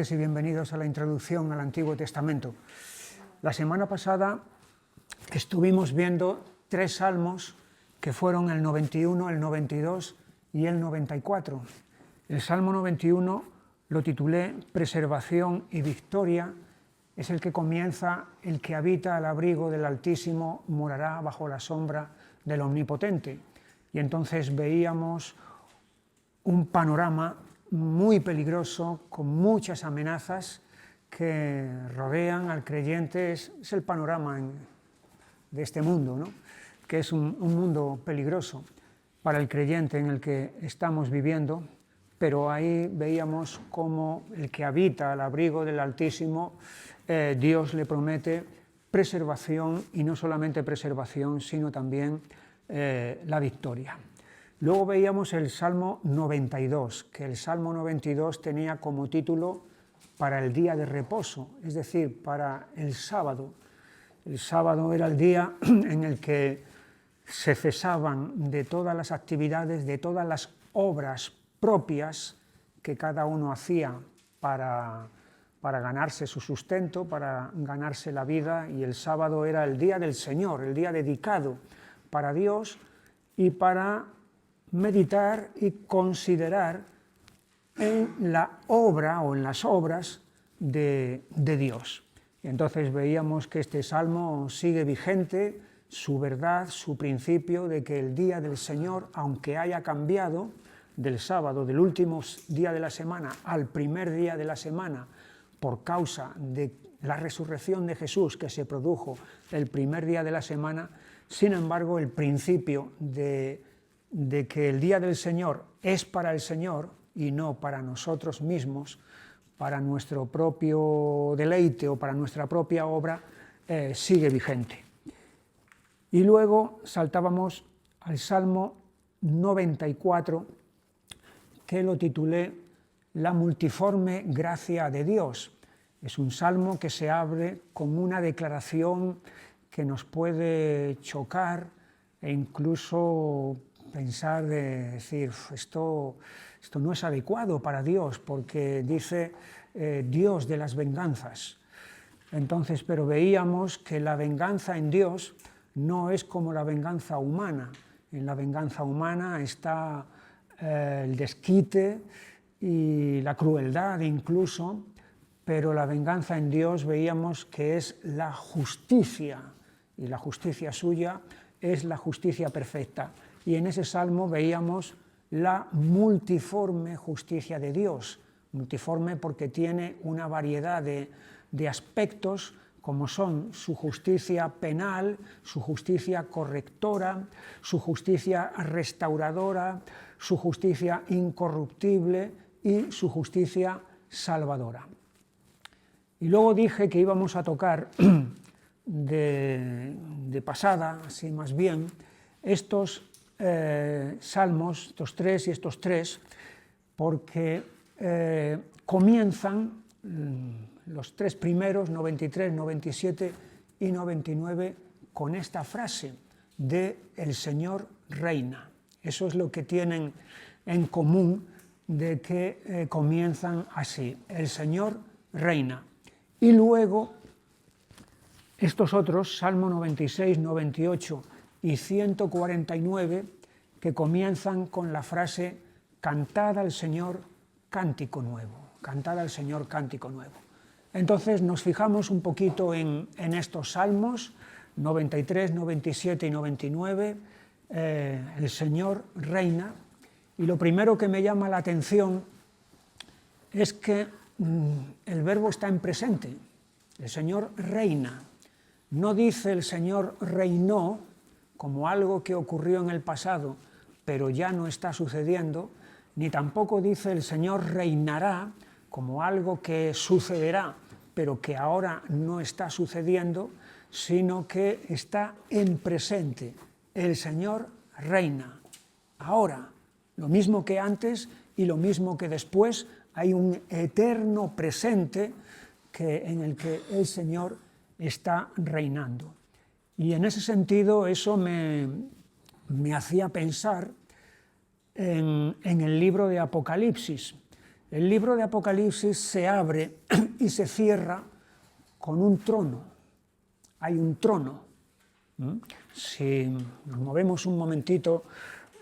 tardes y bienvenidos a la introducción al Antiguo Testamento. La semana pasada estuvimos viendo 3 salmos que fueron el 91, el 92 y el 94. El Salmo 91 lo titulé Preservación y Victoria. Es el que comienza: el que habita al abrigo del Altísimo morará bajo la sombra del Omnipotente. Y entonces veíamos un panorama muy peligroso, con muchas amenazas que rodean al creyente. Es el panorama de este mundo, ¿no? Que es un mundo peligroso para el creyente en el que estamos viviendo, pero ahí veíamos cómo el que habita al abrigo del Altísimo, Dios le promete preservación, y no solamente preservación, sino también la victoria. Luego veíamos el Salmo 92, que el Salmo 92 tenía como título para el día de reposo, es decir, para el sábado. El sábado era el día en el que se cesaban de todas las actividades, de todas las obras propias que cada uno hacía para ganarse su sustento, para ganarse la vida, y el sábado era el día del Señor, el día dedicado para Dios y para meditar y considerar en la obra o en las obras de Dios. Y entonces veíamos que este salmo sigue vigente, su verdad, su principio de que el día del Señor, aunque haya cambiado del sábado, del último día de la semana, al primer día de la semana, por causa de la resurrección de Jesús que se produjo el primer día de la semana, sin embargo, el principio de que el día del Señor es para el Señor y no para nosotros mismos, para nuestro propio deleite o para nuestra propia obra, sigue vigente. Y luego saltábamos al Salmo 94, que lo titulé La multiforme gracia de Dios. Es un salmo que se abre con una declaración que nos puede chocar e incluso pensar de decir, esto no es adecuado para Dios, porque dice Dios de las venganzas. Entonces, pero veíamos que la venganza en Dios no es como la venganza humana. En la venganza humana está el desquite y la crueldad incluso, pero la venganza en Dios veíamos que es la justicia, y la justicia suya es la justicia perfecta. Y en ese salmo veíamos la multiforme justicia de Dios, multiforme porque tiene una variedad de aspectos, como son su justicia penal, su justicia correctora, su justicia restauradora, su justicia incorruptible y su justicia salvadora. Y luego dije que íbamos a tocar de pasada, así más bien, estos salmos, estos 3 y estos 3, porque comienzan los 3 primeros, 93, 97 y 99, con esta frase de el Señor reina. Eso es lo que tienen en común, de que comienzan así, el Señor reina. Y luego estos otros, Salmo 96, 98 y 149, que comienzan con la frase cantad al Señor cántico nuevo, cantad al Señor cántico nuevo. Entonces nos fijamos un poquito en estos salmos 93, 97 y 99, el Señor reina, y lo primero que me llama la atención es que el verbo está en presente, el Señor reina. No dice el Señor reinó como algo que ocurrió en el pasado, pero ya no está sucediendo, ni tampoco dice el Señor reinará como algo que sucederá, pero que ahora no está sucediendo, sino que está en presente. El Señor reina. Ahora, lo mismo que antes y lo mismo que después, hay un eterno presente en el que el Señor está reinando. Y en ese sentido eso me hacía pensar en el libro de Apocalipsis. El libro de Apocalipsis se abre y se cierra con un trono. Hay un trono. Si nos movemos un momentito,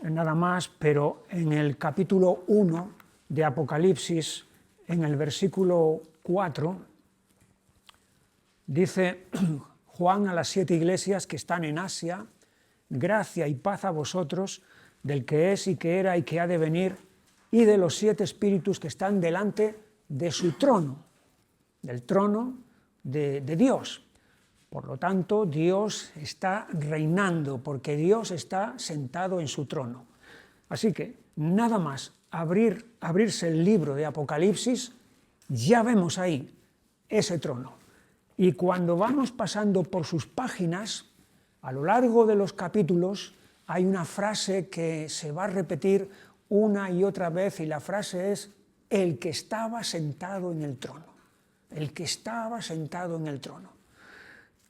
nada más, pero en el capítulo 1 de Apocalipsis, en el versículo 4, dice Juan a las 7 iglesias que están en Asia: gracia y paz a vosotros, del que es y que era y que ha de venir, y de los 7 espíritus que están delante de su trono, del trono de Dios. Por lo tanto, Dios está reinando, porque Dios está sentado en su trono. Así que, nada más abrirse el libro de Apocalipsis, ya vemos ahí ese trono. Y cuando vamos pasando por sus páginas, a lo largo de los capítulos, hay una frase que se va a repetir una y otra vez, y la frase es: el que estaba sentado en el trono. El que estaba sentado en el trono.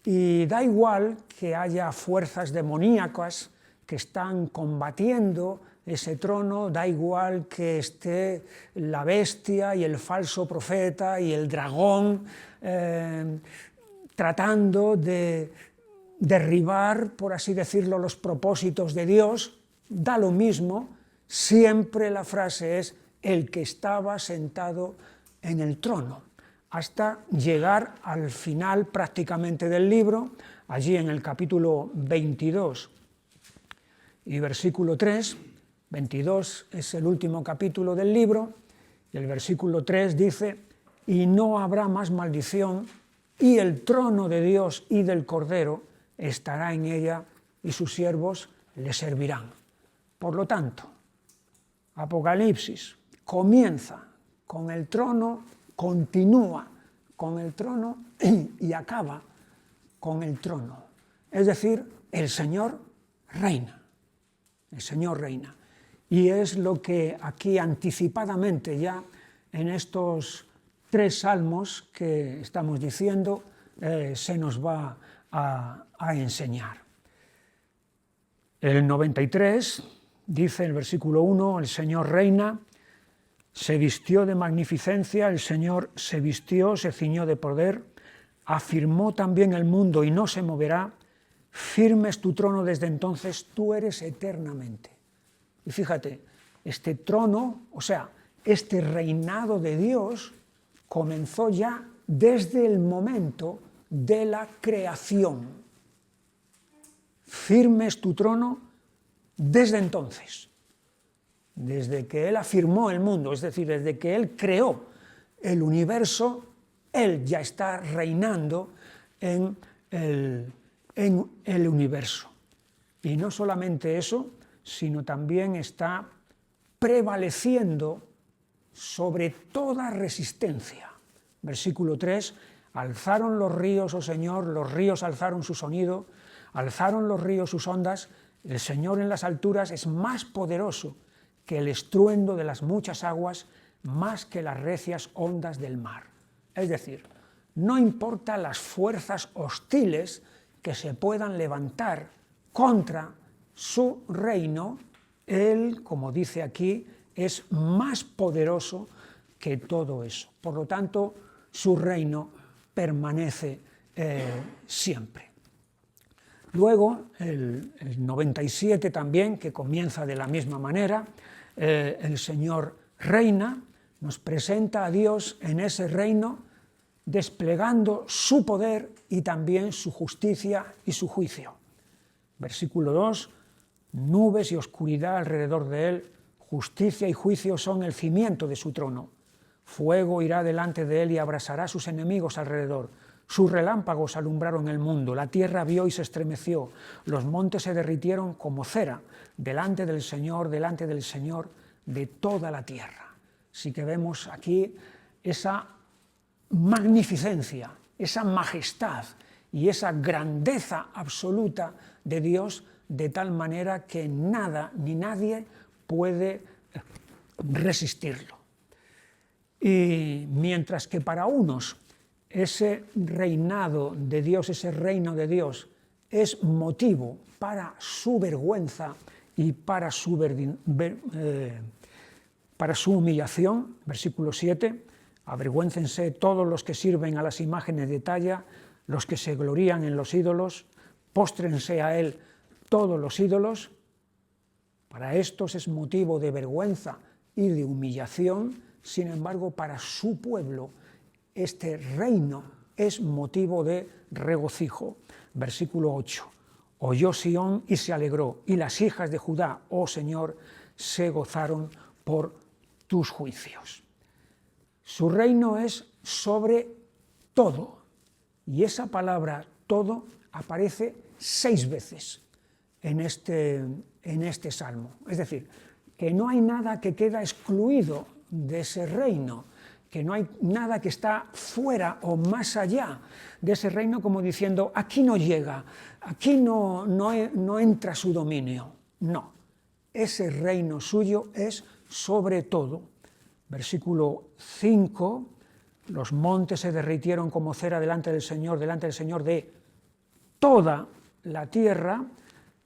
Y da igual que haya fuerzas demoníacas que están combatiendo ese trono, da igual que esté la bestia y el falso profeta y el dragón tratando de derribar, por así decirlo, los propósitos de Dios, da lo mismo, siempre la frase es: el que estaba sentado en el trono, hasta llegar al final prácticamente del libro, allí en el capítulo 22 y versículo 3, 22 es el último capítulo del libro, y el versículo 3 dice: y no habrá más maldición, y el trono de Dios y del Cordero estará en ella, y sus siervos le servirán. Por lo tanto, Apocalipsis comienza con el trono, continúa con el trono y acaba con el trono. Es decir, el Señor reina. El Señor reina. Y es lo que aquí anticipadamente ya en estos 3 salmos que estamos diciendo se nos va a enseñar. El 93 dice el versículo 1: el Señor reina. Se vistió de magnificencia, el Señor se vistió, se ciñó de poder, afirmó también el mundo y no se moverá, firme es tu trono desde entonces, tú eres eternamente. Y fíjate, este trono, o sea, este reinado de Dios comenzó ya desde el momento de la creación. Firme es tu trono desde entonces. Desde que Él afirmó el mundo, es decir, desde que Él creó el universo, Él ya está reinando en el universo. Y no solamente eso, sino también está prevaleciendo sobre toda resistencia. Versículo 3, alzaron los ríos, oh Señor, los ríos alzaron su sonido, alzaron los ríos sus ondas, el Señor en las alturas es más poderoso que el estruendo de las muchas aguas, más que las recias ondas del mar. Es decir, no importa las fuerzas hostiles que se puedan levantar contra su reino, Él, como dice aquí, es más poderoso que todo eso. Por lo tanto, su reino permanece siempre. Luego, el 97 también, que comienza de la misma manera, el Señor reina, nos presenta a Dios en ese reino, desplegando su poder y también su justicia y su juicio. Versículo 2, nubes y oscuridad alrededor de él, justicia y juicio son el cimiento de su trono. Fuego irá delante de él y abrasará a sus enemigos alrededor. Sus relámpagos alumbraron el mundo, la tierra vio y se estremeció, los montes se derritieron como cera, delante del Señor de toda la tierra. Así que vemos aquí esa magnificencia, esa majestad y esa grandeza absoluta de Dios, de tal manera que nada ni nadie puede resistirlo. Y mientras que para unos ese reinado de Dios, ese reino de Dios, es motivo para su vergüenza y para su para su humillación, versículo 7, avergüéncense todos los que sirven a las imágenes de talla, los que se glorían en los ídolos, póstrense a él todos los ídolos. Para estos es motivo de vergüenza y de humillación, sin embargo, para su pueblo este reino es motivo de regocijo. Versículo 8, oyó Sión y se alegró, y las hijas de Judá, oh Señor, se gozaron por tus juicios. Su reino es sobre todo, y esa palabra todo aparece 6 veces en este salmo. Es decir, que no hay nada que queda excluido de ese reino, que no hay nada que está fuera o más allá de ese reino, como diciendo, aquí no llega, aquí no entra su dominio. No, ese reino suyo es sobre todo. Versículo 5, los montes se derritieron como cera delante del Señor de toda la tierra.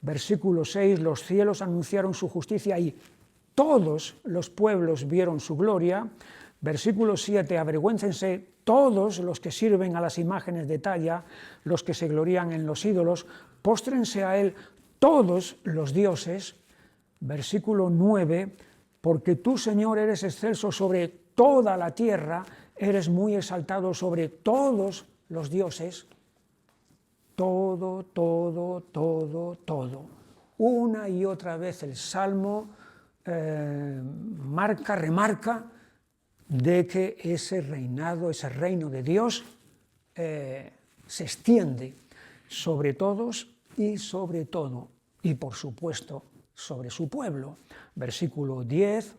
Versículo 6, los cielos anunciaron su justicia y todos los pueblos vieron su gloria. Versículo 7, avergüéncense todos los que sirven a las imágenes de talla, los que se glorían en los ídolos, póstrense a él todos los dioses. Versículo 9, porque tú, Señor, eres excelso sobre toda la tierra, eres muy exaltado sobre todos los dioses. Todo, todo, todo, todo. Una y otra vez el Salmo remarca de que ese reinado, ese reino de Dios se extiende sobre todos y sobre todo, y por supuesto sobre su pueblo. Versículo 10,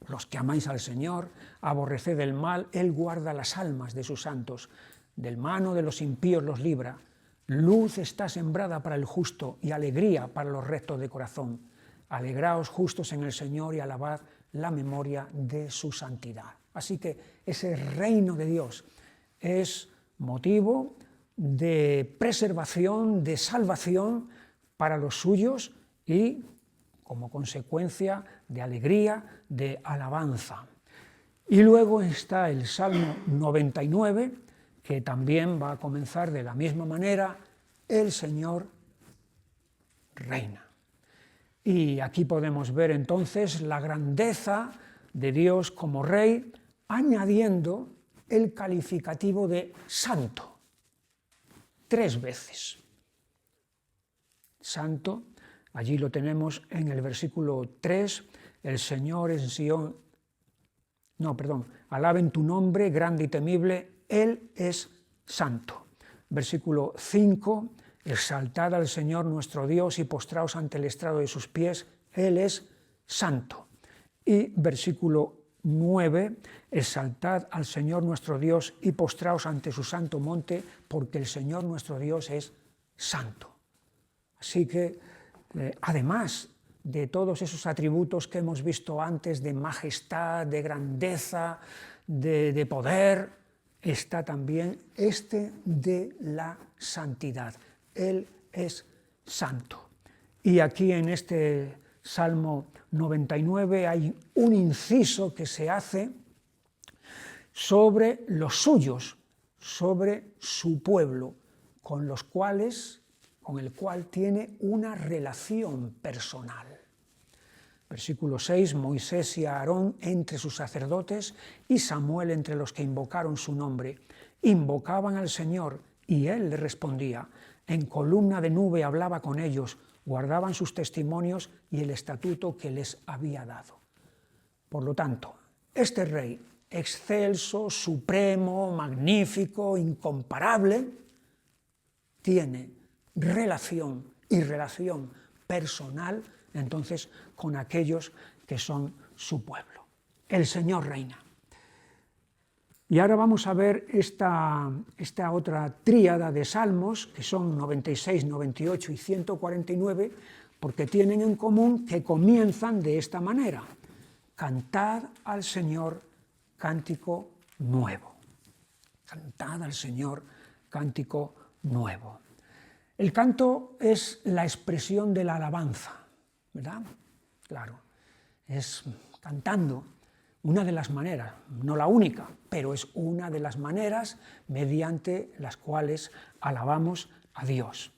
los que amáis al Señor, aborreced el mal, Él guarda las almas de sus santos, del mano de los impíos los libra. Luz está sembrada para el justo y alegría para los rectos de corazón. Alegraos justos en el Señor y alabad la memoria de su santidad. Así que ese reino de Dios es motivo de preservación, de salvación para los suyos y como consecuencia de alegría, de alabanza. Y luego está el Salmo 99, que también va a comenzar de la misma manera, el Señor reina. Y aquí podemos ver entonces la grandeza de Dios como Rey, añadiendo el calificativo de santo, 3 veces. Santo, allí lo tenemos en el versículo 3, el Señor en Sión, alaben tu nombre, grande y temible, Él es santo. Versículo 5, exaltad al Señor nuestro Dios y postraos ante el estrado de sus pies, Él es santo. Y versículo 9, exaltad al Señor nuestro Dios y postraos ante su santo monte, porque el Señor nuestro Dios es santo. Así que, además de todos esos atributos que hemos visto antes, de majestad, de grandeza, de poder, está también de la santidad. Él es santo. Y aquí en este Salmo 99 hay un inciso que se hace sobre los suyos, sobre su pueblo, con el cual tiene una relación personal. Versículo 6, Moisés y Aarón entre sus sacerdotes y Samuel entre los que invocaron su nombre. Invocaban al Señor y Él le respondía. En columna de nube hablaba con ellos, guardaban sus testimonios y el estatuto que les había dado. Por lo tanto, este Rey, excelso, supremo, magnífico, incomparable, tiene relación personal entonces con aquellos que son su pueblo. El Señor reina. Y ahora vamos a ver esta otra tríada de salmos, que son 96, 98 y 149, porque tienen en común que comienzan de esta manera. Cantad al Señor cántico nuevo. Cantad al Señor cántico nuevo. El canto es la expresión de la alabanza, ¿verdad? Claro, es cantando una de las maneras, no la única, pero es una de las maneras mediante las cuales alabamos a Dios.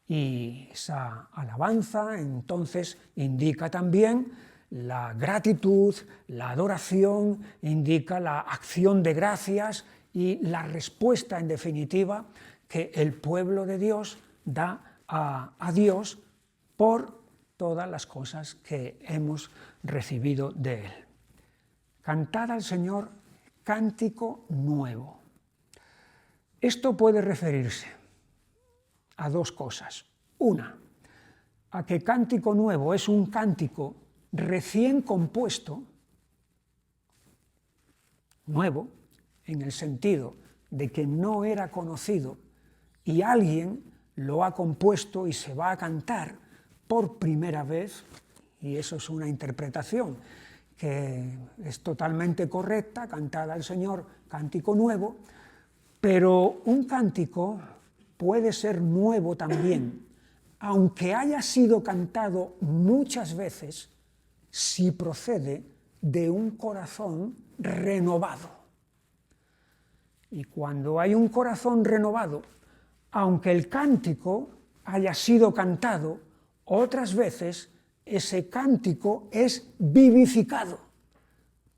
Y esa alabanza entonces indica también la gratitud, la adoración, indica la acción de gracias y la respuesta en definitiva que el pueblo de Dios da a Dios por todas las cosas que hemos recibido de Él. Cantad al Señor cántico nuevo. Esto puede referirse a dos cosas. Una, a que cántico nuevo es un cántico recién compuesto, nuevo, en el sentido de que no era conocido y alguien lo ha compuesto y se va a cantar por primera vez, y eso es una interpretación que es totalmente correcta, cantar al Señor cántico nuevo, pero un cántico puede ser nuevo también, aunque haya sido cantado muchas veces, si procede de un corazón renovado. Y cuando hay un corazón renovado, aunque el cántico haya sido cantado otras veces, ese cántico es vivificado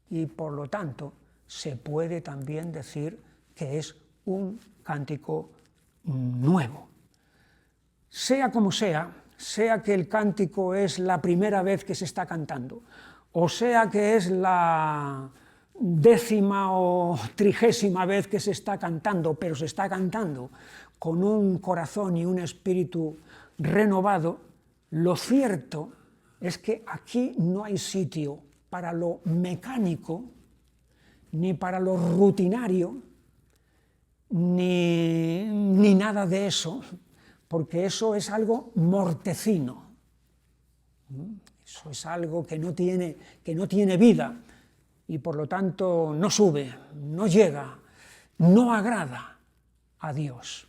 y por lo tanto se puede también decir que es un cántico nuevo. Sea como sea que el cántico es la primera vez que se está cantando, o sea que es la 10ª o 30ª vez que se está cantando, pero se está cantando con un corazón y un espíritu renovado, lo cierto es que aquí no hay sitio para lo mecánico, ni para lo rutinario, ni nada de eso, porque eso es algo mortecino. Eso es algo que no tiene vida y por lo tanto no sube, no llega, no agrada a Dios.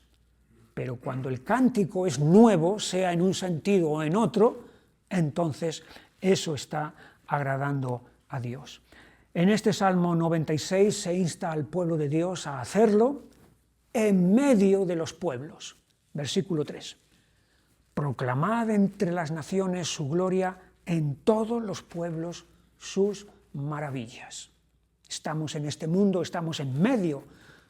Pero cuando el cántico es nuevo, sea en un sentido o en otro, entonces eso está agradando a Dios. En este Salmo 96 se insta al pueblo de Dios a hacerlo en medio de los pueblos. Versículo 3. Proclamad entre las naciones su gloria, en todos los pueblos sus maravillas. Estamos en este mundo, estamos en medio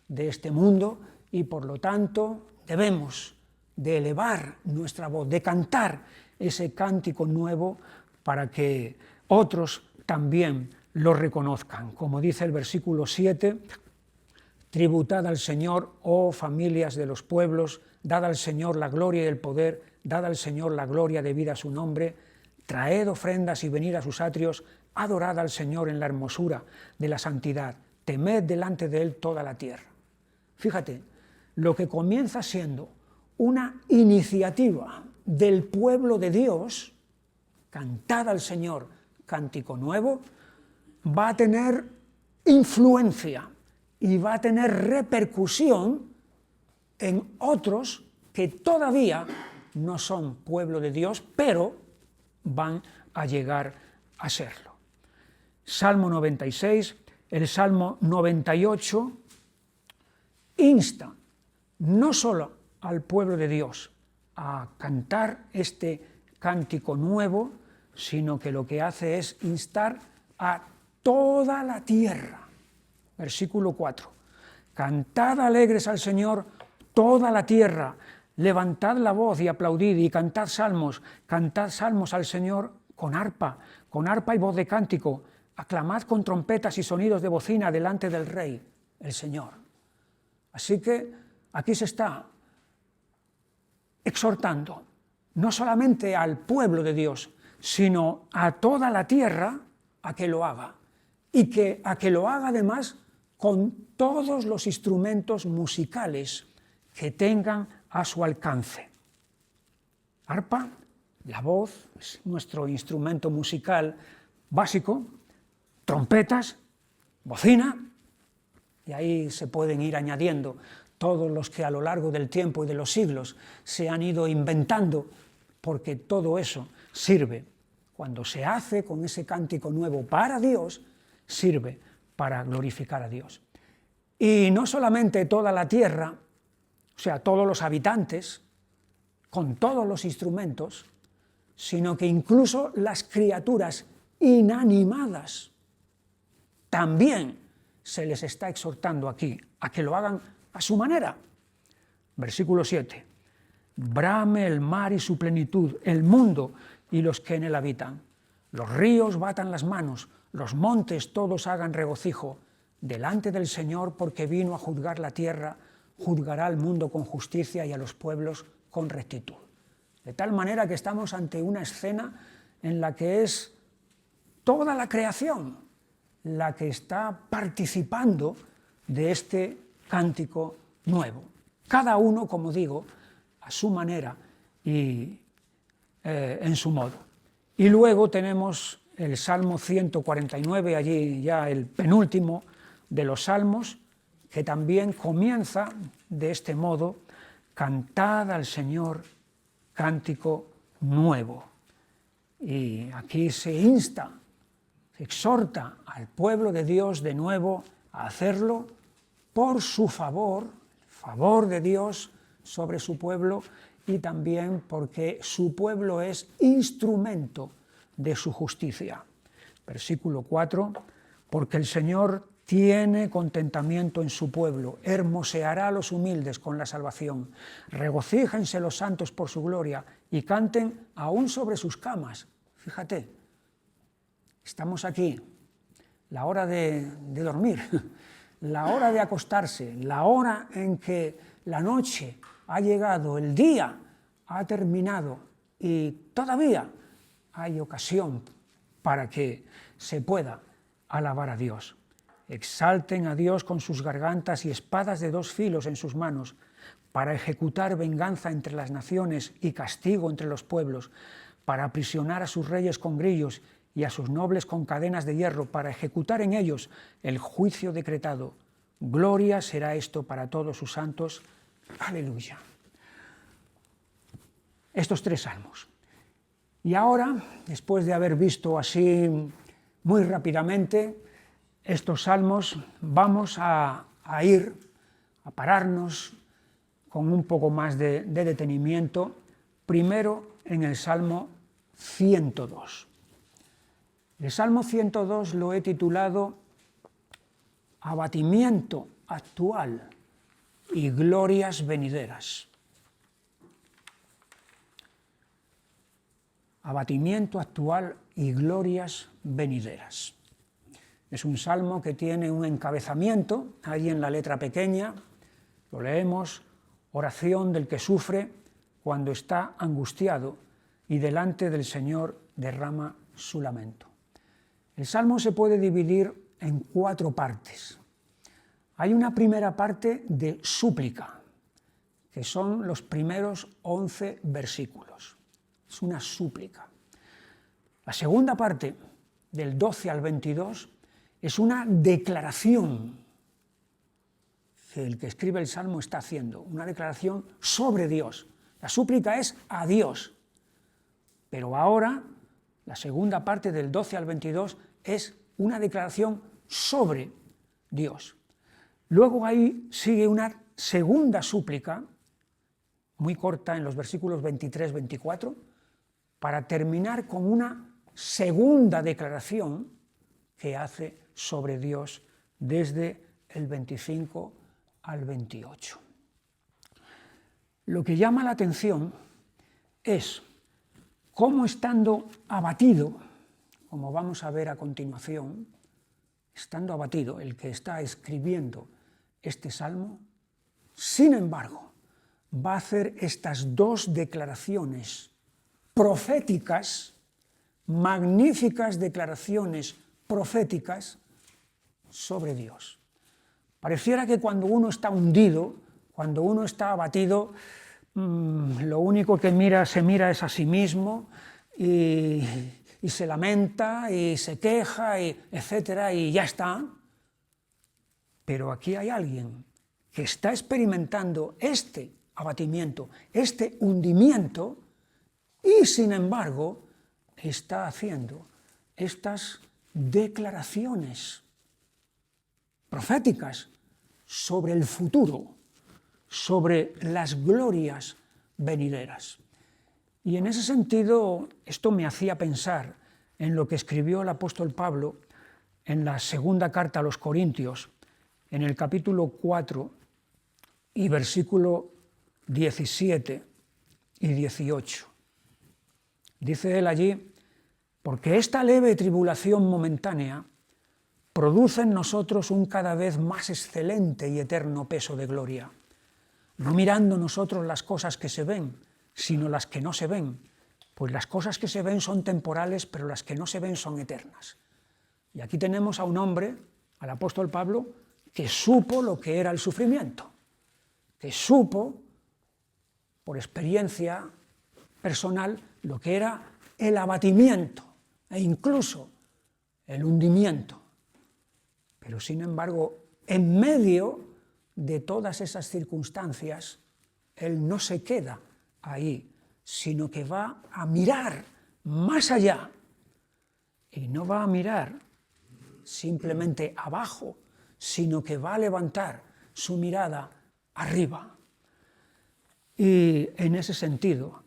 de este mundo y por lo tanto debemos de elevar nuestra voz, de cantar ese cántico nuevo para que otros también lo reconozcan. Como dice el versículo 7, tributad al Señor, oh familias de los pueblos, dad al Señor la gloria y el poder, dad al Señor la gloria debida a su nombre, traed ofrendas y venid a sus atrios, adorad al Señor en la hermosura de la santidad, temed delante de Él toda la tierra. Fíjate, lo que comienza siendo una iniciativa del pueblo de Dios, cantad al Señor cántico nuevo, va a tener influencia y va a tener repercusión en otros que todavía no son pueblo de Dios, pero van a llegar a serlo. Salmo 96, el Salmo 98 insta no solo al pueblo de Dios a cantar este cántico nuevo, sino que lo que hace es instar a toda la tierra. Versículo 4. Cantad alegres al Señor toda la tierra, levantad la voz y aplaudid y cantad salmos al Señor con arpa y voz de cántico, aclamad con trompetas y sonidos de bocina delante del Rey, el Señor. Así que aquí se está exhortando no solamente al pueblo de Dios, sino a toda la tierra a que lo haga, y a que lo haga además con todos los instrumentos musicales que tengan a su alcance. Arpa, la voz, es nuestro instrumento musical básico, trompetas, bocina, y ahí se pueden ir añadiendo todos los que a lo largo del tiempo y de los siglos se han ido inventando, porque todo eso sirve. Cuando se hace con ese cántico nuevo para Dios, sirve para glorificar a Dios. Y no solamente toda la tierra, o sea, todos los habitantes, con todos los instrumentos, sino que incluso las criaturas inanimadas también se les está exhortando aquí a que lo hagan a su manera. Versículo 7. Brame el mar y su plenitud, el mundo y los que en él habitan. Los ríos batan las manos, los montes todos hagan regocijo delante del Señor, porque vino a juzgar la tierra, juzgará al mundo con justicia y a los pueblos con rectitud. De tal manera que estamos ante una escena en la que es toda la creación la que está participando de este cántico nuevo. Cada uno, como digo, a su manera y en su modo. Y luego tenemos el Salmo 149, allí ya el penúltimo de los salmos, que también comienza de este modo: cantad al Señor cántico nuevo. Y aquí se insta, se exhorta al pueblo de Dios de nuevo a hacerlo por su favor, el favor de Dios sobre su pueblo, y también porque su pueblo es instrumento de su justicia. Versículo 4, porque el Señor tiene contentamiento en su pueblo, hermoseará a los humildes con la salvación, regocíjense los santos por su gloria y canten aún sobre sus camas. Fíjate, estamos aquí, la hora de dormir, la hora de acostarse, la hora en que la noche ha llegado, el día ha terminado y todavía hay ocasión para que se pueda alabar a Dios. Exalten a Dios con sus gargantas y espadas de dos filos en sus manos, para ejecutar venganza entre las naciones y castigo entre los pueblos, para aprisionar a sus reyes con grillos y a sus nobles con cadenas de hierro, para ejecutar en ellos el juicio decretado. Gloria será esto para todos sus santos. Aleluya. Estos tres salmos. Y ahora, después de haber visto así muy rápidamente estos salmos, vamos a ir a pararnos con un poco más de detenimiento, primero en el Salmo 102. El Salmo 102 lo he titulado Abatimiento actual y glorias venideras. Abatimiento actual y glorias venideras. Es un salmo que tiene un encabezamiento, ahí en la letra pequeña, lo leemos: oración del que sufre cuando está angustiado y delante del Señor derrama su lamento. El salmo se puede dividir en 4 partes. Hay una primera parte de súplica, que son los primeros 11 versículos. Es una súplica. La segunda parte, del 12 al 22, es una declaración que el que escribe el Salmo está haciendo, una declaración sobre Dios. La súplica es a Dios, pero ahora la segunda parte del 12 al 22 es una declaración sobre Dios. Luego ahí sigue una segunda súplica, muy corta en los versículos 23-24, para terminar con una segunda declaración que hace sobre Dios desde el 25 al 28. Lo que llama la atención es cómo, estando abatido, como vamos a ver a continuación, estando abatido el que está escribiendo este salmo, sin embargo, va a hacer estas 2 declaraciones proféticas, magníficas declaraciones proféticas sobre Dios. Pareciera que cuando uno está hundido, cuando uno está abatido, lo único que se mira es a sí mismo y se lamenta y se queja, etcétera, y ya está. Pero aquí hay alguien que está experimentando este abatimiento, este hundimiento, y sin embargo está haciendo estas declaraciones proféticas sobre el futuro, sobre las glorias venideras. Y en ese sentido, esto me hacía pensar en lo que escribió el apóstol Pablo en la segunda carta a los Corintios, en el capítulo 4 y versículo 17 y 18. Dice él allí: porque esta leve tribulación momentánea produce en nosotros un cada vez más excelente y eterno peso de gloria, no mirando nosotros las cosas que se ven, sino las que no se ven, pues las cosas que se ven son temporales, pero las que no se ven son eternas. Y aquí tenemos a un hombre, al apóstol Pablo, que supo lo que era el sufrimiento, que supo, por experiencia personal, lo que era el abatimiento e incluso el hundimiento. Pero sin embargo, en medio de todas esas circunstancias, él no se queda ahí, sino que va a mirar más allá. Y no va a mirar simplemente abajo, sino que va a levantar su mirada arriba. Y en ese sentido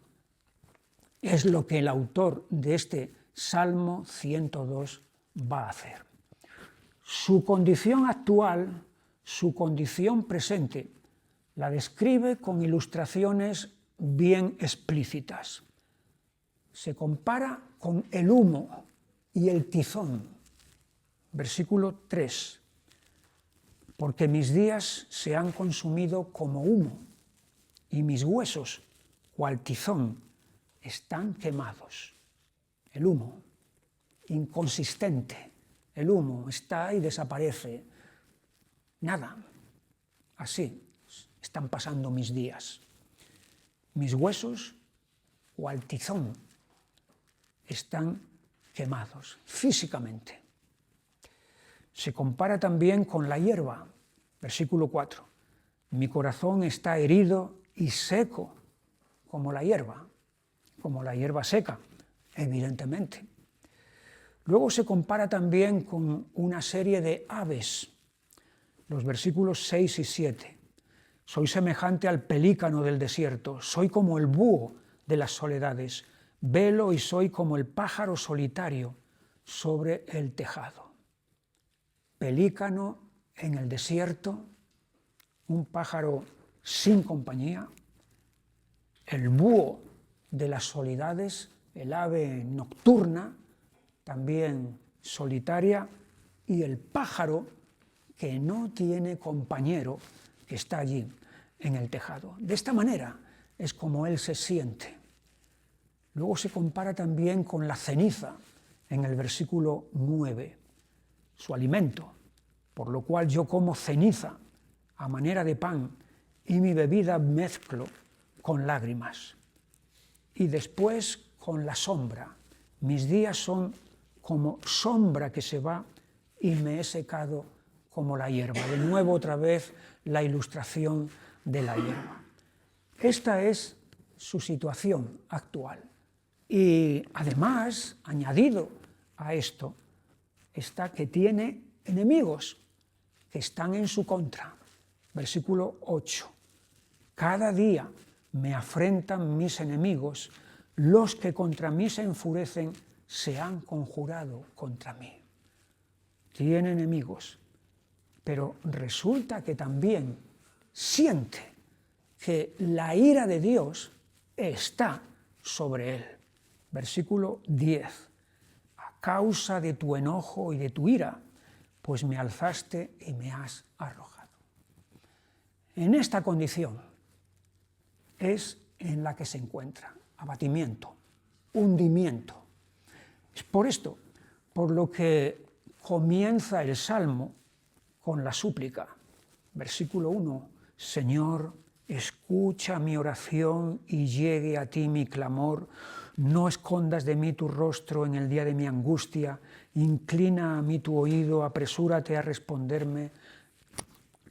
es lo que el autor de este Salmo 102 va a hacer. Su condición actual, su condición presente, la describe con ilustraciones bien explícitas. Se compara con el humo y el tizón. Versículo 3. Porque mis días se han consumido como humo, y mis huesos, cual tizón, están quemados. El humo, inconsistente, el humo está y desaparece. Nada. Así están pasando mis días. Mis huesos, cual tizón, están quemados físicamente. Se compara también con la hierba. Versículo 4. Mi corazón está herido y seco como la hierba seca, evidentemente. Luego se compara también con una serie de aves, los versículos 6 y 7. Soy semejante al pelícano del desierto, soy como el búho de las soledades, velo y soy como el pájaro solitario sobre el tejado. Pelícano en el desierto, un pájaro sin compañía, el búho de las soledades, el ave nocturna, también solitaria, y el pájaro que no tiene compañero, que está allí en el tejado. De esta manera es como él se siente. Luego se compara también con la ceniza en el versículo 9, su alimento, por lo cual yo como ceniza a manera de pan y mi bebida mezclo con lágrimas. Y después con la sombra. Mis días son como sombra que se va y me he secado como la hierba. De nuevo otra vez la ilustración de la hierba. Esta es su situación actual. Y además, añadido a esto, está que tiene enemigos que están en su contra. Versículo 8. Cada día me afrentan mis enemigos, los que contra mí se enfurecen se han conjurado contra mí. Tiene enemigos, pero resulta que también siente que la ira de Dios está sobre él. Versículo 10. A causa de tu enojo y de tu ira, pues me alzaste y me has arrojado. En esta condición es en la que se encuentra abatimiento, hundimiento. Es por esto, por lo que comienza el Salmo con la súplica. Versículo 1, Señor, escucha mi oración y llegue a ti mi clamor. No escondas de mí tu rostro en el día de mi angustia. Inclina a mí tu oído, apresúrate a responderme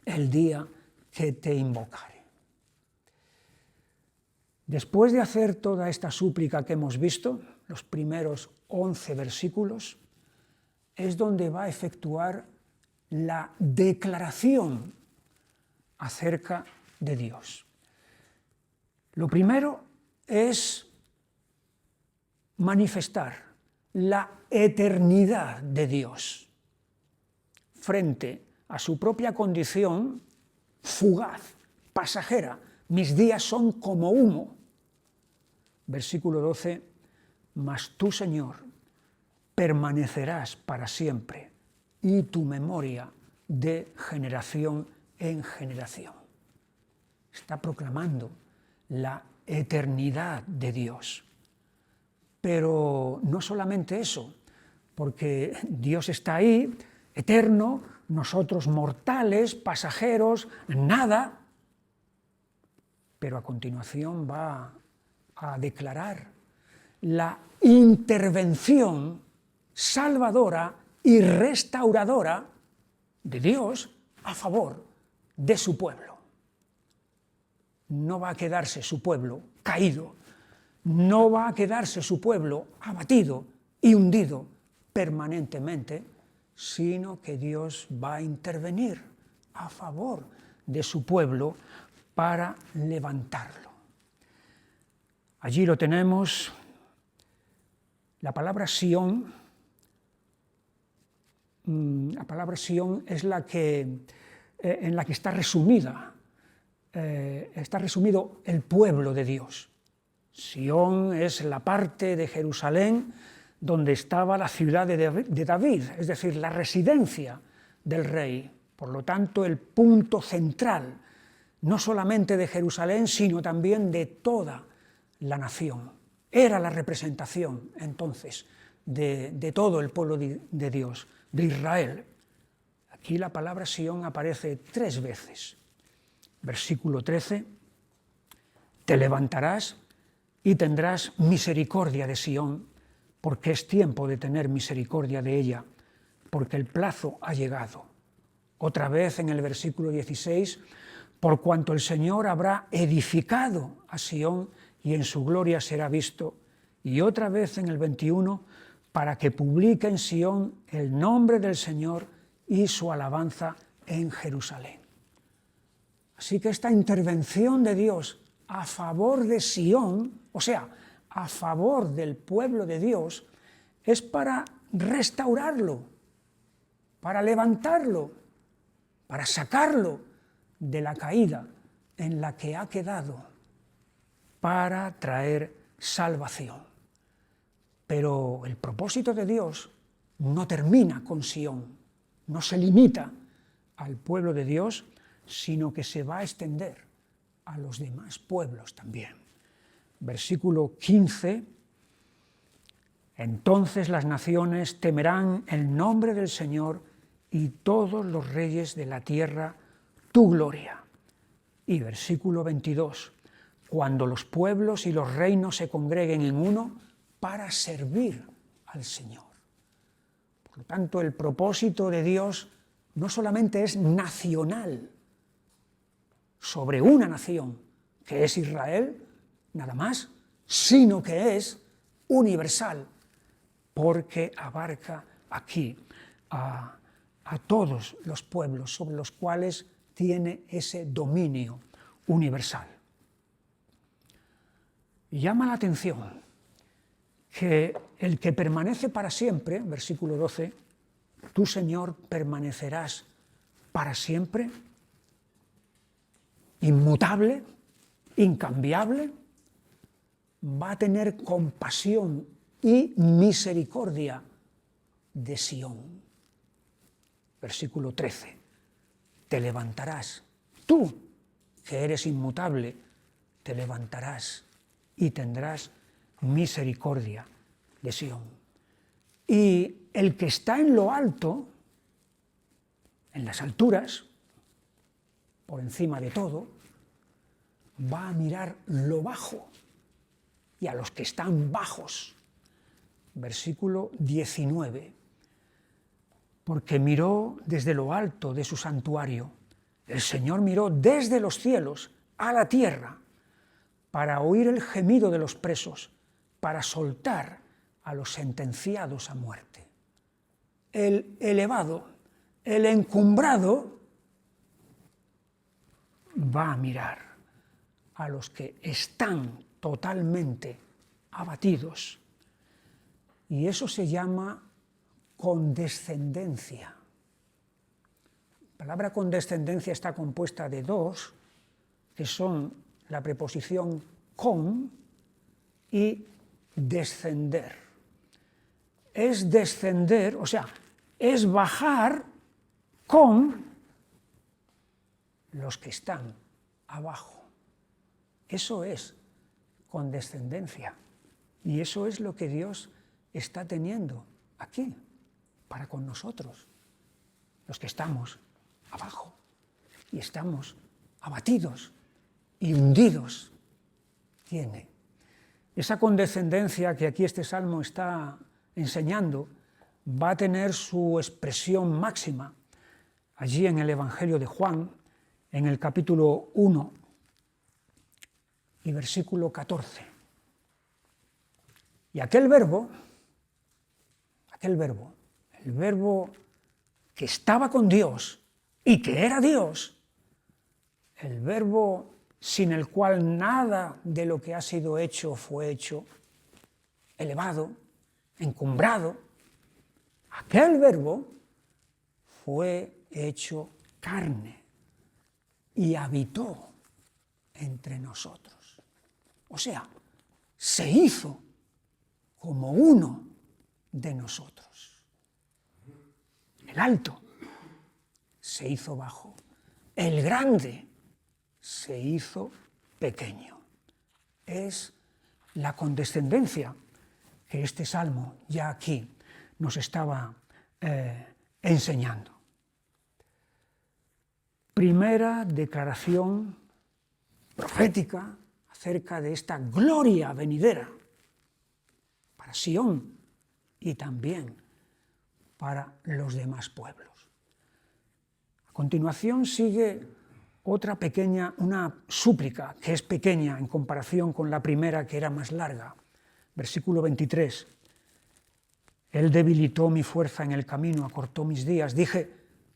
el día que te invocare. Después de hacer toda esta súplica que hemos visto, los primeros 11 versículos, es donde va a efectuar la declaración acerca de Dios. Lo primero es manifestar la eternidad de Dios frente a su propia condición fugaz, pasajera. Mis días son como humo. Versículo 12, mas tú, Señor, permanecerás para siempre y tu memoria de generación en generación. Está proclamando la eternidad de Dios. Pero no solamente eso, porque Dios está ahí, eterno, nosotros mortales, pasajeros, nada, pero a continuación va a declarar la intervención salvadora y restauradora de Dios a favor de su pueblo. No va a quedarse su pueblo caído, no va a quedarse su pueblo abatido y hundido permanentemente, sino que Dios va a intervenir a favor de su pueblo para levantarlo. Allí lo tenemos, la palabra Sión. La palabra Sión es la que, en la que está resumida, está resumido el pueblo de Dios. Sión es la parte de Jerusalén donde estaba la ciudad de David, es decir, la residencia del rey. Por lo tanto, el punto central, no solamente de Jerusalén, sino también de toda la nación. Era la representación, entonces, de todo el pueblo de Dios, de Israel. Aquí la palabra Sión aparece 3 veces. Versículo 13, te levantarás y tendrás misericordia de Sión, porque es tiempo de tener misericordia de ella, porque el plazo ha llegado. Otra vez en el versículo 16, por cuanto el Señor habrá edificado a Sión y en su gloria será visto. Y otra vez en el 21, para que publique en Sión el nombre del Señor y su alabanza en Jerusalén. Así que esta intervención de Dios a favor de Sión, o sea, a favor del pueblo de Dios, es para restaurarlo, para levantarlo, para sacarlo de la caída en la que ha quedado, para traer salvación. Pero el propósito de Dios no termina con Sión, no se limita al pueblo de Dios, sino que se va a extender a los demás pueblos también. Versículo 15, entonces las naciones temerán el nombre del Señor y todos los reyes de la tierra tu gloria. Y versículo 22, cuando los pueblos y los reinos se congreguen en uno para servir al Señor. Por lo tanto, el propósito de Dios no solamente es nacional, sobre una nación, que es Israel, nada más, sino que es universal, porque abarca aquí a todos los pueblos sobre los cuales tiene ese dominio universal. Y llama la atención que el que permanece para siempre, versículo 12, tú, Señor, permanecerás para siempre, inmutable, incambiable, va a tener compasión y misericordia de Sión. Versículo 13, te levantarás, tú, que eres inmutable, te levantarás y tendrás misericordia de Sión. Y el que está en lo alto, en las alturas, por encima de todo, va a mirar lo bajo y a los que están bajos. Versículo 19. Porque miró desde lo alto de su santuario. El Señor miró desde los cielos a la tierra para oír el gemido de los presos, para soltar a los sentenciados a muerte. el elevado, el encumbrado, va a mirar a los que están totalmente abatidos. Y eso se llama condescendencia. La palabra condescendencia está compuesta de dos, que son la preposición con y descender. Es descender, o sea, es bajar con los que están abajo. Eso es condescendencia. Y eso es lo que Dios está teniendo aquí, para con nosotros, los que estamos abajo y estamos abatidos y hundidos. Tiene esa condescendencia que aquí este salmo está enseñando, va a tener su expresión máxima allí en el Evangelio de Juan, en el capítulo 1 y versículo 14. Y aquel verbo, el verbo que estaba con Dios y que era Dios, el verbo sin el cual nada de lo que ha sido hecho fue hecho, elevado, encumbrado, aquel verbo fue hecho carne y habitó entre nosotros. O sea, se hizo como uno de nosotros. El alto se hizo bajo, el grande se hizo pequeño. Es la condescendencia que este salmo ya aquí nos estaba enseñando. Primera declaración profética acerca de esta gloria venidera para Sión y también para los demás pueblos. A continuación sigue una súplica que es pequeña en comparación con la primera que era más larga. Versículo 23. Él debilitó mi fuerza en el camino, acortó mis días. Dije,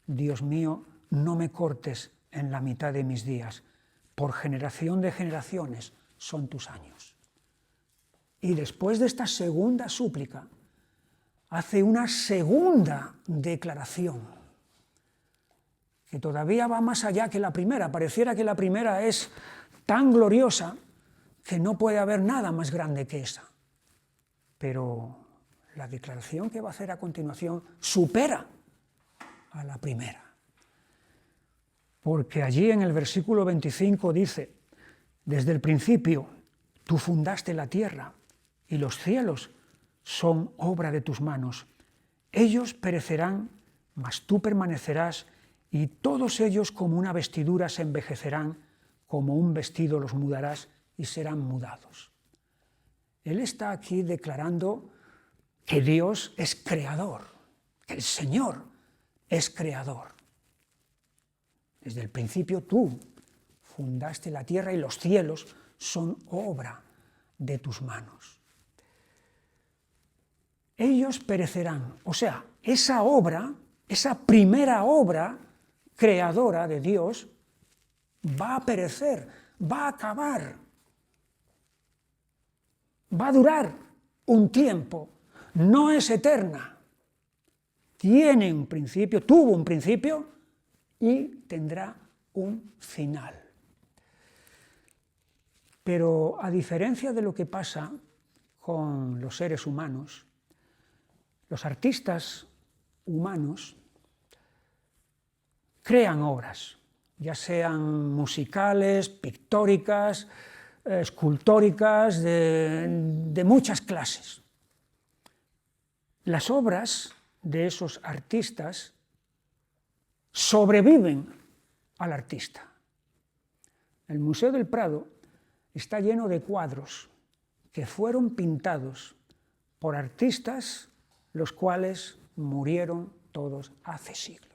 Dios mío, no me cortes en la mitad de mis días. Por generación de generaciones son tus años. Y después de esta segunda súplica, hace una segunda declaración, que todavía va más allá que la primera. Pareciera que la primera es tan gloriosa que no puede haber nada más grande que esa. Pero la declaración que va a hacer a continuación supera a la primera. Porque allí en el versículo 25 dice, desde el principio tú fundaste la tierra y los cielos son obra de tus manos. Ellos perecerán, mas tú permanecerás, y todos ellos como una vestidura se envejecerán, como un vestido los mudarás y serán mudados. Él está aquí declarando que Dios es creador, que el Señor es creador. Desde el principio tú fundaste la tierra y los cielos son obra de tus manos. Ellos perecerán, o sea, esa obra, esa primera obra creadora de Dios, va a perecer, va a acabar, va a durar un tiempo, no es eterna. Tiene un principio, tuvo un principio y tendrá un final. Pero a diferencia de lo que pasa con los seres humanos, los artistas humanos crean obras, ya sean musicales, pictóricas, escultóricas, de muchas clases. Las obras de esos artistas sobreviven al artista. El Museo del Prado está lleno de cuadros que fueron pintados por artistas los cuales murieron todos hace siglos.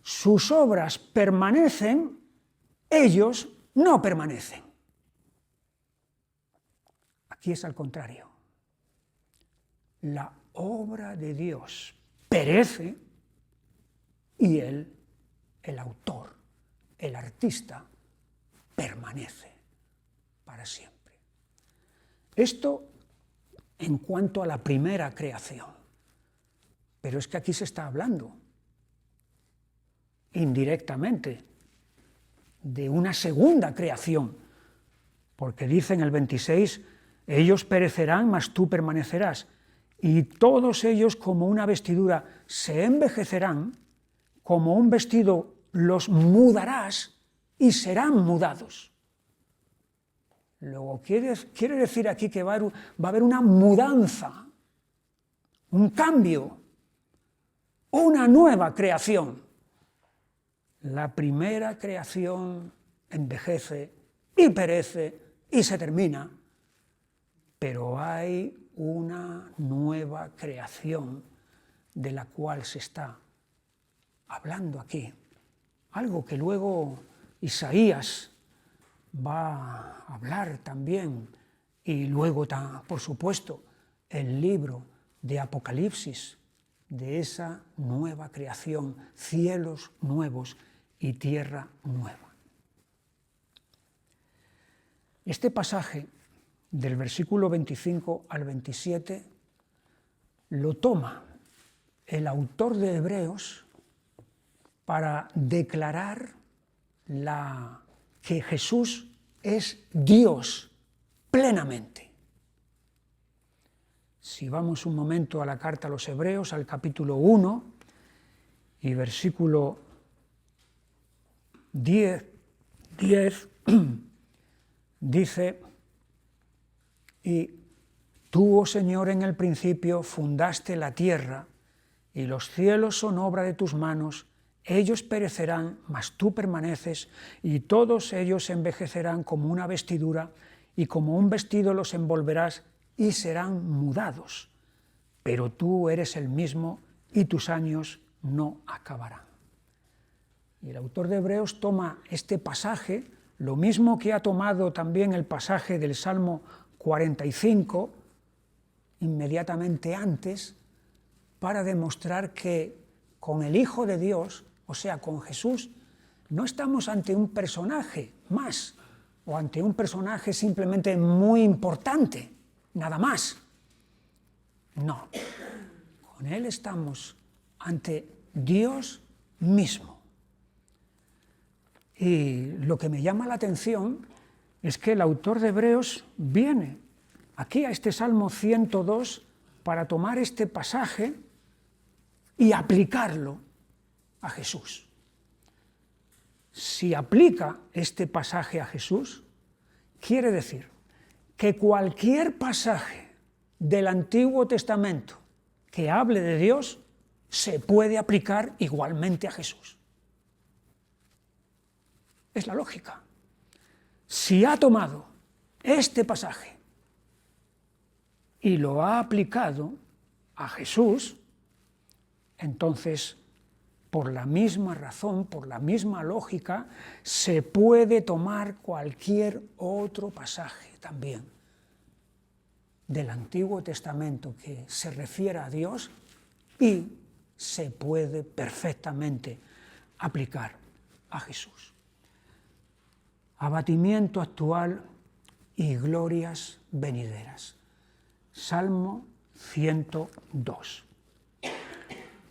Sus obras permanecen, ellos no permanecen. Aquí es al contrario. La obra de Dios perece y él, el autor, el artista, permanece para siempre. Esto en cuanto a la primera creación. Pero es que aquí se está hablando indirectamente de una segunda creación, porque dice en el 26, ellos perecerán, mas tú permanecerás, y todos ellos como una vestidura se envejecerán, como un vestido los mudarás y serán mudados. Luego quiere decir aquí que va a haber una mudanza, un cambio, una nueva creación. La primera creación envejece y perece y se termina, pero hay una nueva creación de la cual se está hablando aquí. Algo que luego Isaías va a hablar también, y luego, por supuesto, el libro de Apocalipsis, de esa nueva creación, cielos nuevos y tierra nueva. Este pasaje, del versículo 25 al 27, lo toma el autor de Hebreos para declarar que Jesús es Dios plenamente. Si vamos un momento a la carta a los Hebreos, al capítulo 1 y versículo 10 dice: y tú, oh Señor, en el principio fundaste la tierra, y los cielos son obra de tus manos. Ellos perecerán, mas tú permaneces, y todos ellos envejecerán como una vestidura, y como un vestido los envolverás, y serán mudados. Pero tú eres el mismo, y tus años no acabarán. Y el autor de Hebreos toma este pasaje, lo mismo que ha tomado también el pasaje del Salmo 45, inmediatamente antes, para demostrar que con el Hijo de Dios, o sea, con Jesús, no estamos ante un personaje más, o ante un personaje simplemente muy importante, nada más. No, con Él estamos ante Dios mismo. Y lo que me llama la atención es que el autor de Hebreos viene aquí a este Salmo 102 para tomar este pasaje y aplicarlo a Jesús. Si aplica este pasaje a Jesús, quiere decir que cualquier pasaje del Antiguo Testamento que hable de Dios se puede aplicar igualmente a Jesús. Es la lógica. Si ha tomado este pasaje y lo ha aplicado a Jesús, entonces, por la misma razón, por la misma lógica, se puede tomar cualquier otro pasaje también del Antiguo Testamento que se refiera a Dios y se puede perfectamente aplicar a Jesús. Abatimiento actual y glorias venideras. Salmo 102.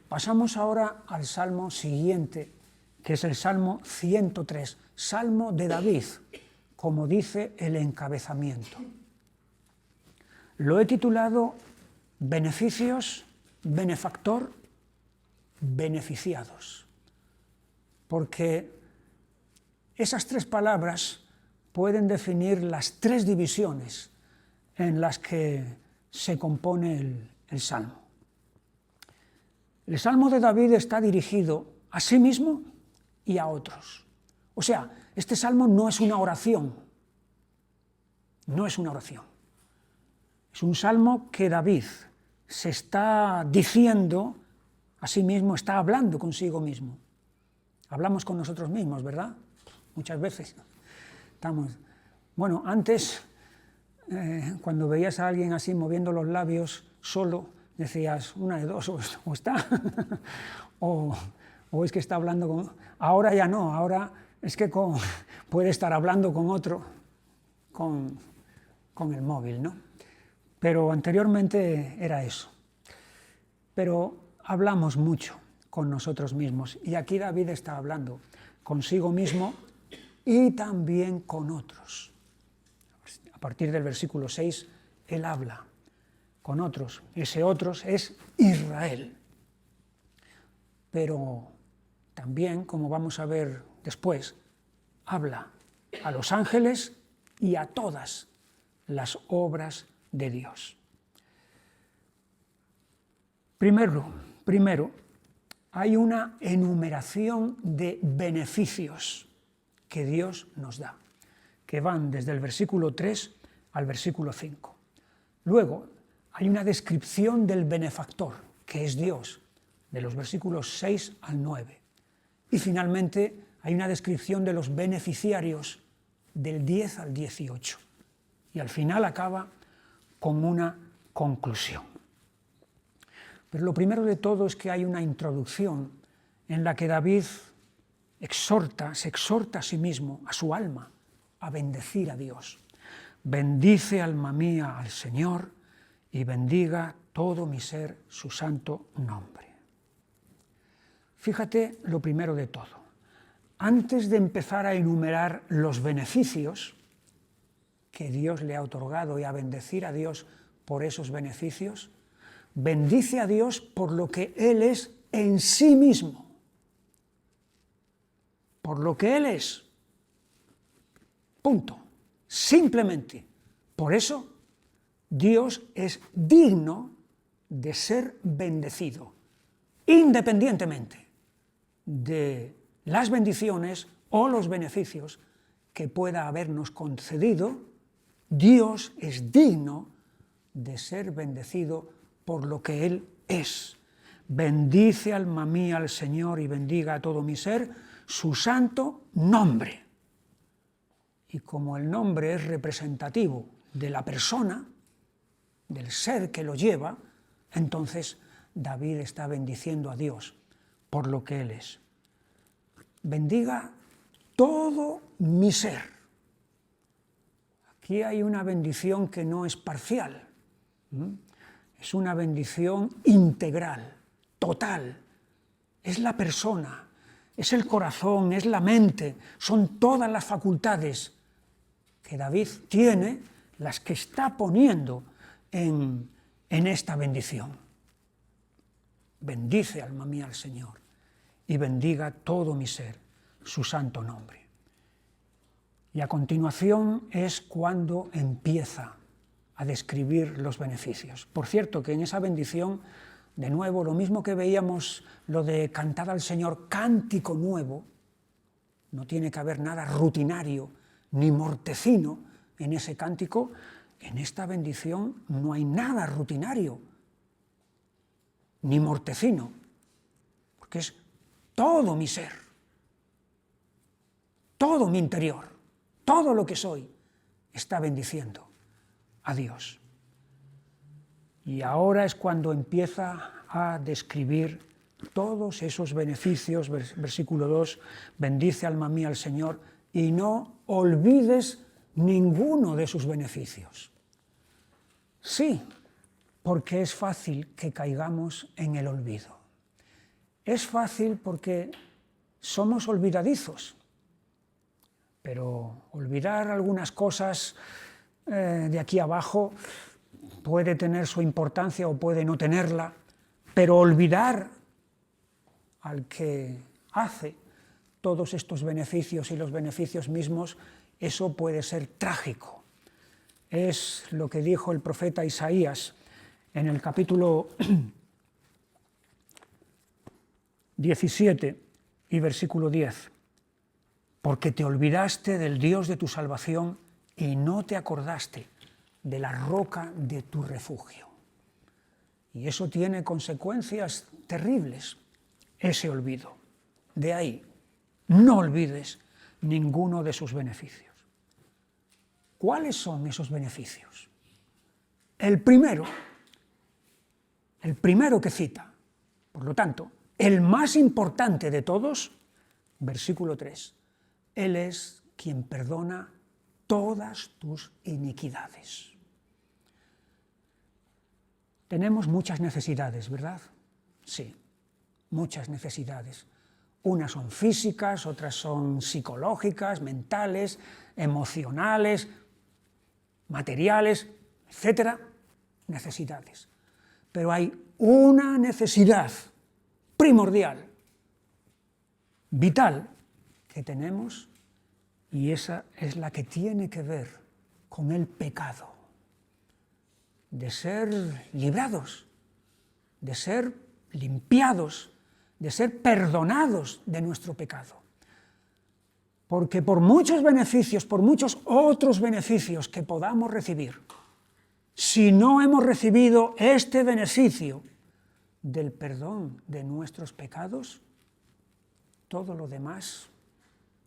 Pasamos ahora al salmo siguiente, que es el Salmo 103, Salmo de David, como dice el encabezamiento. Lo he titulado Beneficios, benefactor, beneficiados, porque esas tres palabras pueden definir las tres divisiones en las que se compone el Salmo. El Salmo de David está dirigido a sí mismo y a otros. O sea, este Salmo no es una oración, no es una oración. Es un Salmo que David se está diciendo a sí mismo, está hablando consigo mismo. Hablamos con nosotros mismos, ¿verdad? Muchas veces. Bueno, antes, cuando veías a alguien así moviendo los labios solo, decías, una de dos, o está, o es que está hablando con... Ahora ya no, ahora es que puede estar hablando con otro, con el móvil, ¿no? Pero anteriormente era eso. Pero hablamos mucho con nosotros mismos, y aquí David está hablando consigo mismo y también con otros. A partir del versículo 6, él habla con otros. Ese otros es Israel. Pero también, como vamos a ver después, habla a los ángeles y a todas las obras de Dios. Primero, hay una enumeración de beneficios que Dios nos da, que van desde el versículo 3 al versículo 5. Luego, hay una descripción del benefactor, que es Dios, de los versículos 6 al 9. Y finalmente, hay una descripción de los beneficiarios del 10 al 18. Y al final acaba con una conclusión. Pero lo primero de todo es que hay una introducción en la que David se exhorta a sí mismo, a su alma, a bendecir a Dios. Bendice, alma mía, al Señor, y bendiga todo mi ser su santo nombre. Fíjate lo primero de todo. Antes de empezar a enumerar los beneficios que Dios le ha otorgado y a bendecir a Dios por esos beneficios, bendice a Dios por lo que Él es en sí mismo. Por lo que Él es. Punto. Simplemente. Por eso, Dios es digno de ser bendecido, independientemente de las bendiciones o los beneficios que pueda habernos concedido. Dios es digno de ser bendecido por lo que Él es. Bendice, alma mía, al Señor, y bendiga a todo mi ser su santo nombre. Y como el nombre es representativo de la persona, del ser que lo lleva, entonces David está bendiciendo a Dios por lo que Él es. Bendiga todo mi ser. Aquí hay una bendición que no es parcial. Es una bendición integral, total. Es la persona, es el corazón, es la mente, son todas las facultades que David tiene, las que está poniendo en esta bendición. Bendice, alma mía, al Señor, y bendiga todo mi ser su santo nombre. Y a continuación es cuando empieza a describir los beneficios. Por cierto, que en esa bendición, de nuevo, lo mismo que veíamos lo de cantar al Señor cántico nuevo, no tiene que haber nada rutinario ni mortecino en ese cántico. En esta bendición no hay nada rutinario ni mortecino, porque es todo mi ser, todo mi interior, todo lo que soy está bendiciendo a Dios. Y ahora es cuando empieza a describir todos esos beneficios. Versículo 2, bendice, alma mía, al Señor, y no olvides ninguno de sus beneficios. Sí, porque es fácil que caigamos en el olvido. Es fácil porque somos olvidadizos, pero olvidar algunas cosas de aquí abajo puede tener su importancia o puede no tenerla, pero olvidar al que hace todos estos beneficios y los beneficios mismos, eso puede ser trágico. Es lo que dijo el profeta Isaías en el capítulo 17 y versículo 10. Porque te olvidaste del Dios de tu salvación y no te acordaste de la roca de tu refugio. Y eso tiene consecuencias terribles, ese olvido. De ahí, no olvides ninguno de sus beneficios. ¿Cuáles son esos beneficios? El primero el primero que cita. Por lo tanto, el más importante de todos, versículo 3, Él es quien perdona todas tus iniquidades. Tenemos muchas necesidades, ¿verdad? Sí, muchas necesidades. Unas son físicas, otras son psicológicas, mentales, emocionales, materiales, etcétera, necesidades. Pero hay una necesidad primordial, vital, que tenemos, y esa es la que tiene que ver con el pecado, de ser librados, de ser limpiados, de ser perdonados de nuestro pecado. Porque por muchos beneficios, por muchos otros beneficios que podamos recibir, si no hemos recibido este beneficio del perdón de nuestros pecados, todo lo demás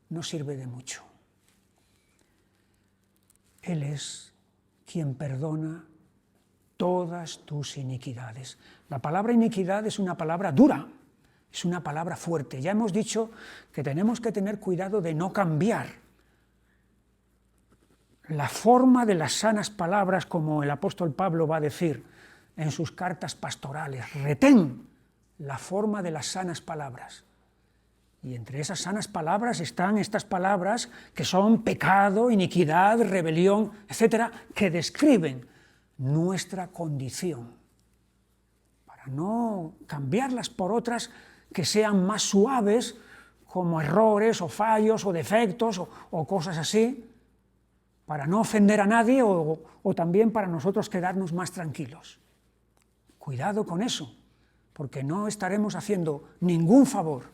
no sirve de mucho. Él es quien perdona todas tus iniquidades. La palabra iniquidad es una palabra dura, es una palabra fuerte. Ya hemos dicho que tenemos que tener cuidado de no cambiar la forma de las sanas palabras, como el apóstol Pablo va a decir en sus cartas pastorales. Retén la forma de las sanas palabras. Y entre esas sanas palabras están estas palabras que son pecado, iniquidad, rebelión, etcétera, que describen nuestra condición, para no cambiarlas por otras que sean más suaves, como errores o fallos o defectos o cosas así, para no ofender a nadie o también para nosotros quedarnos más tranquilos. Cuidado con eso, porque no estaremos haciendo ningún favor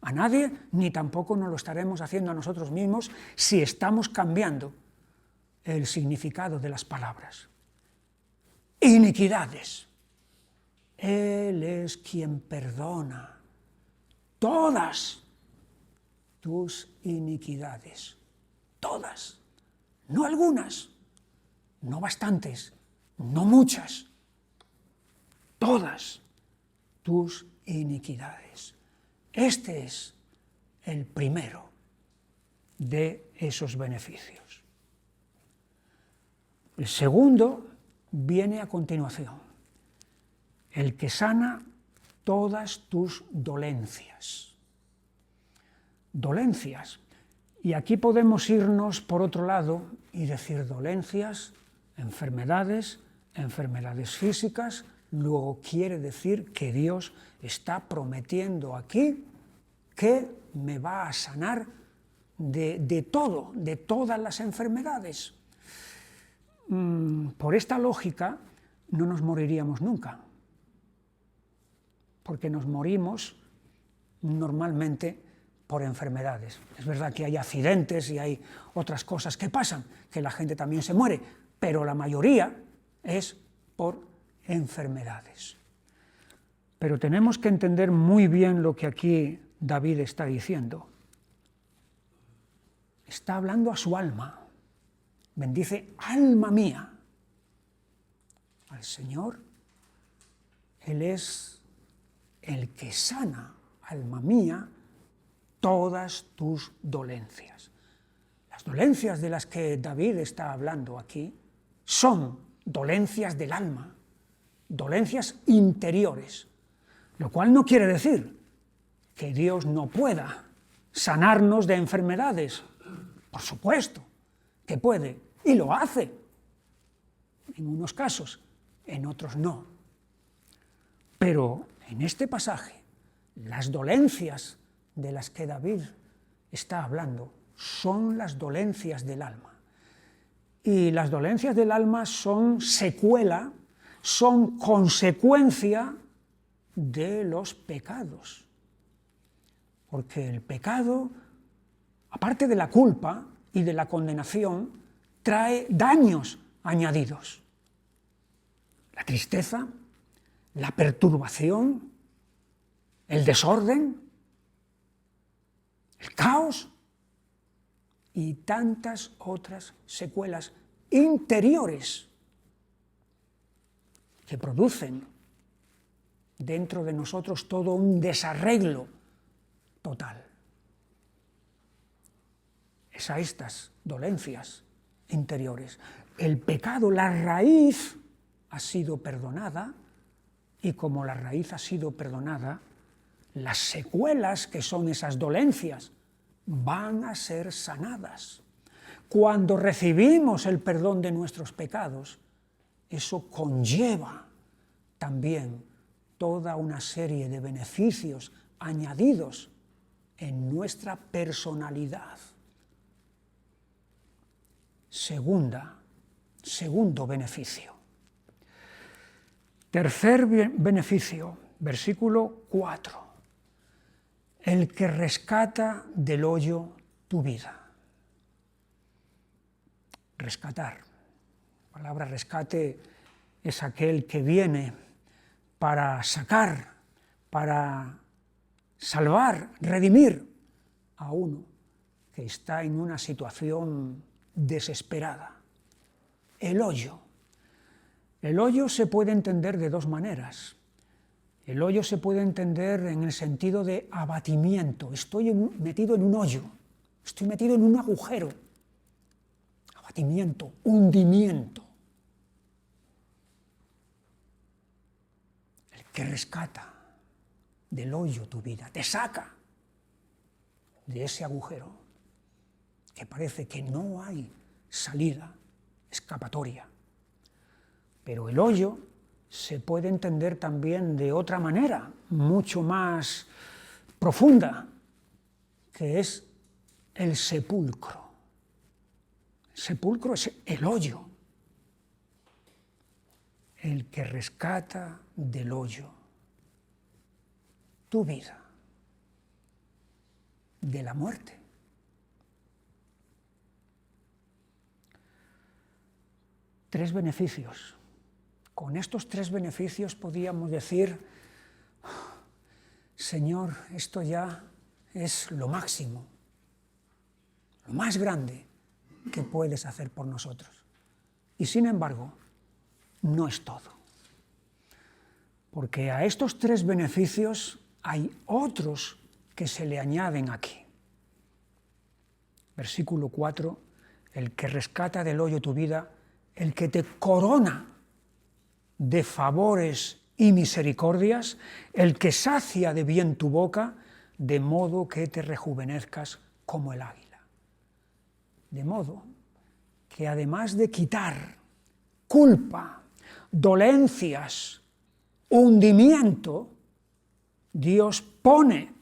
a nadie, ni tampoco nos lo estaremos haciendo a nosotros mismos si estamos cambiando el significado de las palabras. Iniquidades. Él es quien perdona todas tus iniquidades. Todas. No algunas, no bastantes, no muchas. Todas tus iniquidades. Este es el primero de esos beneficios. El segundo viene a continuación, el que sana todas tus dolencias. Dolencias. Y aquí podemos irnos por otro lado y decir dolencias, enfermedades, enfermedades físicas. Luego quiere decir que Dios está prometiendo aquí que me va a sanar de todo, de todas las enfermedades. Por esta lógica no nos moriríamos nunca, porque nos morimos normalmente por enfermedades. Es verdad que hay accidentes y hay otras cosas que pasan, que la gente también se muere, pero la mayoría es por enfermedades. Pero tenemos que entender muy bien lo que aquí David está diciendo. Está hablando a su alma. Bendice, alma mía, al Señor. Él es el que sana, alma mía, todas tus dolencias. Las dolencias de las que David está hablando aquí son dolencias del alma, dolencias interiores, lo cual no quiere decir que Dios no pueda sanarnos de enfermedades. Por supuesto que puede, y lo hace, en unos casos, en otros no. Pero en este pasaje, las dolencias de las que David está hablando son las dolencias del alma. Y las dolencias del alma son secuela, son consecuencia de los pecados. Porque el pecado, aparte de la culpa y de la condenación, trae daños añadidos. La tristeza, la perturbación, el desorden, el caos y tantas otras secuelas interiores que producen dentro de nosotros todo un desarreglo total. Es a estas dolencias interiores. El pecado, la raíz, ha sido perdonada, y como la raíz ha sido perdonada, las secuelas, que son esas dolencias, van a ser sanadas. Cuando recibimos el perdón de nuestros pecados, eso conlleva también toda una serie de beneficios añadidos en nuestra personalidad. Segundo beneficio. Tercer beneficio, versículo 4. El que rescata del hoyo tu vida. Rescatar. La palabra rescate es aquel que viene para sacar, para salvar, redimir a uno que está en una situación desesperada. El hoyo. El hoyo se puede entender de dos maneras. El hoyo se puede entender en el sentido de abatimiento. Estoy metido en un hoyo, estoy metido en un agujero. Abatimiento, hundimiento. El que rescata del hoyo tu vida, te saca de ese agujero que parece que no hay salida, escapatoria. Pero el hoyo se puede entender también de otra manera, mucho más profunda, que es el sepulcro. El sepulcro es el hoyo, el que rescata del hoyo tu vida, de la muerte. Tres beneficios. Con estos tres beneficios podíamos decir, Señor, esto ya es lo máximo, lo más grande que puedes hacer por nosotros. Y sin embargo, no es todo. Porque a estos tres beneficios hay otros que se le añaden aquí. Versículo 4, el que rescata del hoyo tu vida, el que te corona de favores y misericordias, el que sacia de bien tu boca, de modo que te rejuvenezcas como el águila. De modo que además de quitar culpa, dolencias, hundimiento, Dios pone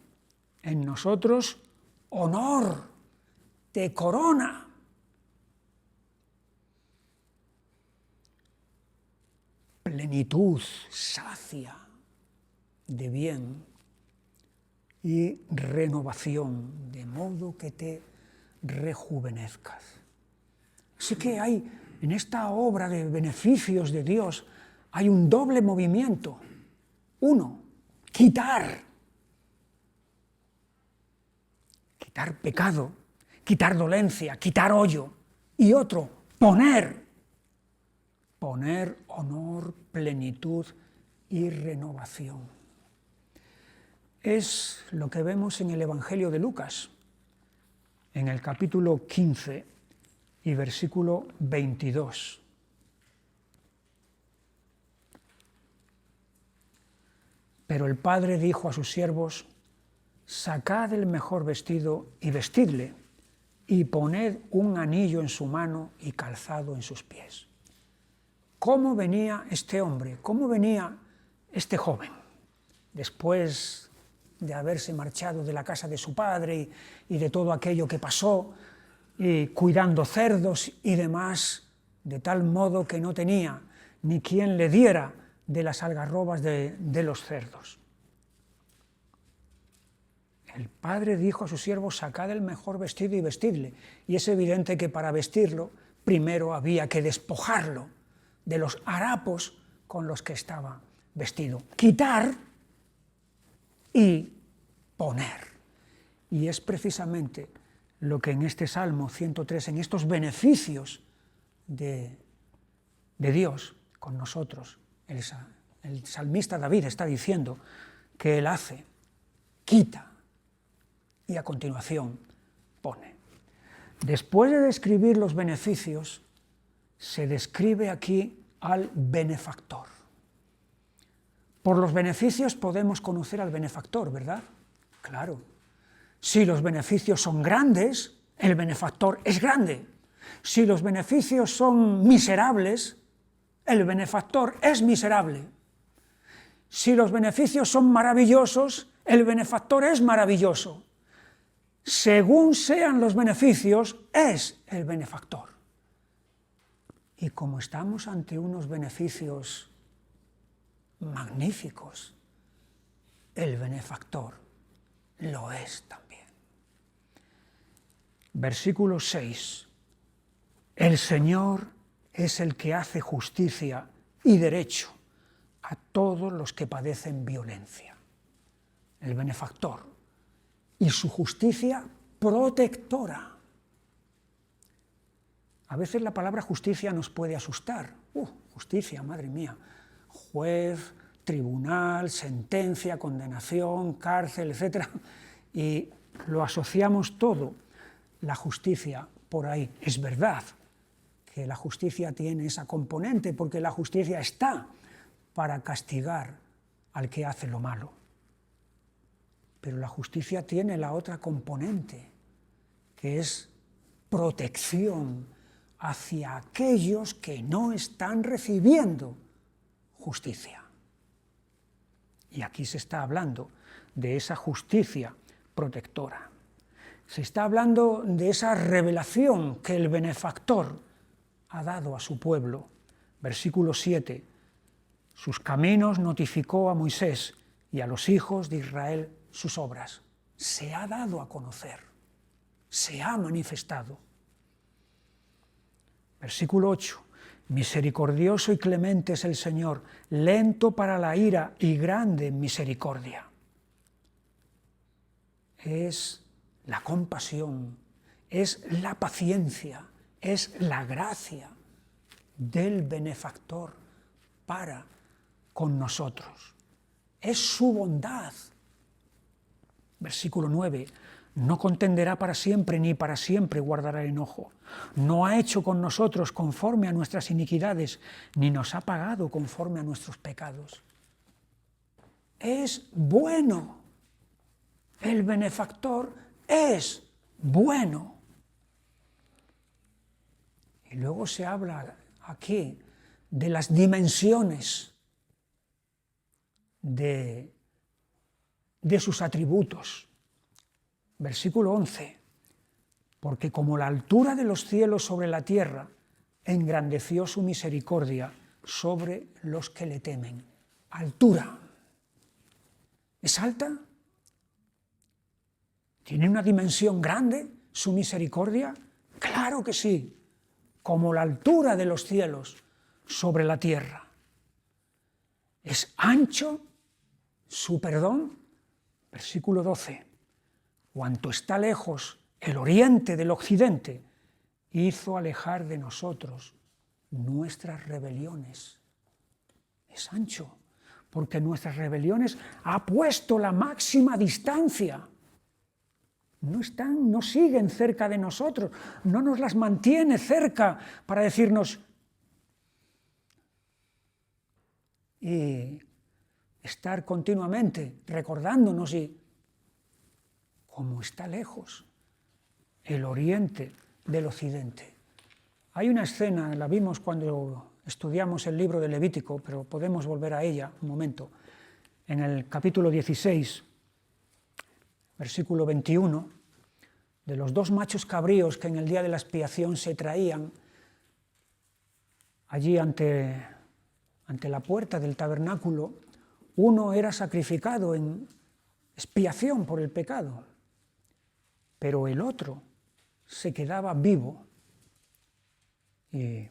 en nosotros honor, te corona. Plenitud, sacia de bien y renovación, de modo que te rejuvenezcas. Así que hay, en esta obra de beneficios de Dios, hay un doble movimiento. Uno, quitar pecado, quitar dolencia, quitar hoyo. Y otro, poner honor, plenitud y renovación. Es lo que vemos en el Evangelio de Lucas, en el capítulo 15 y versículo 22. Pero el padre dijo a sus siervos, sacad el mejor vestido y vestidle, y poned un anillo en su mano y calzado en sus pies. ¿Cómo venía este hombre? ¿Cómo venía este joven? Después de haberse marchado de la casa de su padre y de todo aquello que pasó, y cuidando cerdos y demás, de tal modo que no tenía ni quien le diera de las algarrobas de los cerdos. El padre dijo a sus siervos, sacad el mejor vestido y vestidle. Y es evidente que para vestirlo, primero había que despojarlo de los harapos con los que estaba vestido. Quitar y poner. Y es precisamente lo que en este Salmo 103, en estos beneficios de Dios con nosotros, El salmista David está diciendo que Él hace, quita y a continuación pone. Después de describir los beneficios, se describe aquí al benefactor. Por los beneficios podemos conocer al benefactor, ¿verdad? Claro. Si los beneficios son grandes, el benefactor es grande. Si los beneficios son miserables, el benefactor es miserable. Si los beneficios son maravillosos, el benefactor es maravilloso. Según sean los beneficios, es el benefactor. Y como estamos ante unos beneficios magníficos, el benefactor lo es también. Versículo 6. El Señor es el que hace justicia y derecho a todos los que padecen violencia. El benefactor y su justicia protectora. A veces la palabra justicia nos puede asustar. Justicia, madre mía. Juez, tribunal, sentencia, condenación, cárcel, etc. Y lo asociamos todo, la justicia, por ahí. Es verdad que la justicia tiene esa componente, porque la justicia está para castigar al que hace lo malo. Pero la justicia tiene la otra componente, que es protección hacia aquellos que no están recibiendo justicia. Y aquí se está hablando de esa justicia protectora. Se está hablando de esa revelación que el benefactor ha dado a su pueblo. Versículo 7. Sus caminos notificó a Moisés y a los hijos de Israel sus obras. Se ha dado a conocer, se ha manifestado. Versículo 8. Misericordioso y clemente es el Señor, lento para la ira y grande en misericordia. Es la compasión, es la paciencia, es la gracia del benefactor para con nosotros. Es su bondad. Versículo 9. No contenderá para siempre, ni para siempre guardará el enojo. No ha hecho con nosotros conforme a nuestras iniquidades, ni nos ha pagado conforme a nuestros pecados. Es bueno. El benefactor es bueno. Y luego se habla aquí de las dimensiones de sus atributos. Versículo 11, porque como la altura de los cielos sobre la tierra, engrandeció su misericordia sobre los que le temen. Altura. ¿Es alta? ¿Tiene una dimensión grande su misericordia? Claro que sí, como la altura de los cielos sobre la tierra. ¿Es ancho su perdón? Versículo 12. Cuanto está lejos el oriente del occidente, hizo alejar de nosotros nuestras rebeliones. Es ancho, porque nuestras rebeliones ha puesto la máxima distancia. No siguen cerca de nosotros, no nos las mantiene cerca para decirnos y estar continuamente recordándonos y como está lejos el oriente del occidente. Hay una escena, la vimos cuando estudiamos el libro de Levítico, pero podemos volver a ella un momento. En el capítulo 16, versículo 21, de los dos machos cabríos que en el día de la expiación se traían allí ante la puerta del tabernáculo, uno era sacrificado en expiación por el pecado, pero el otro se quedaba vivo. Y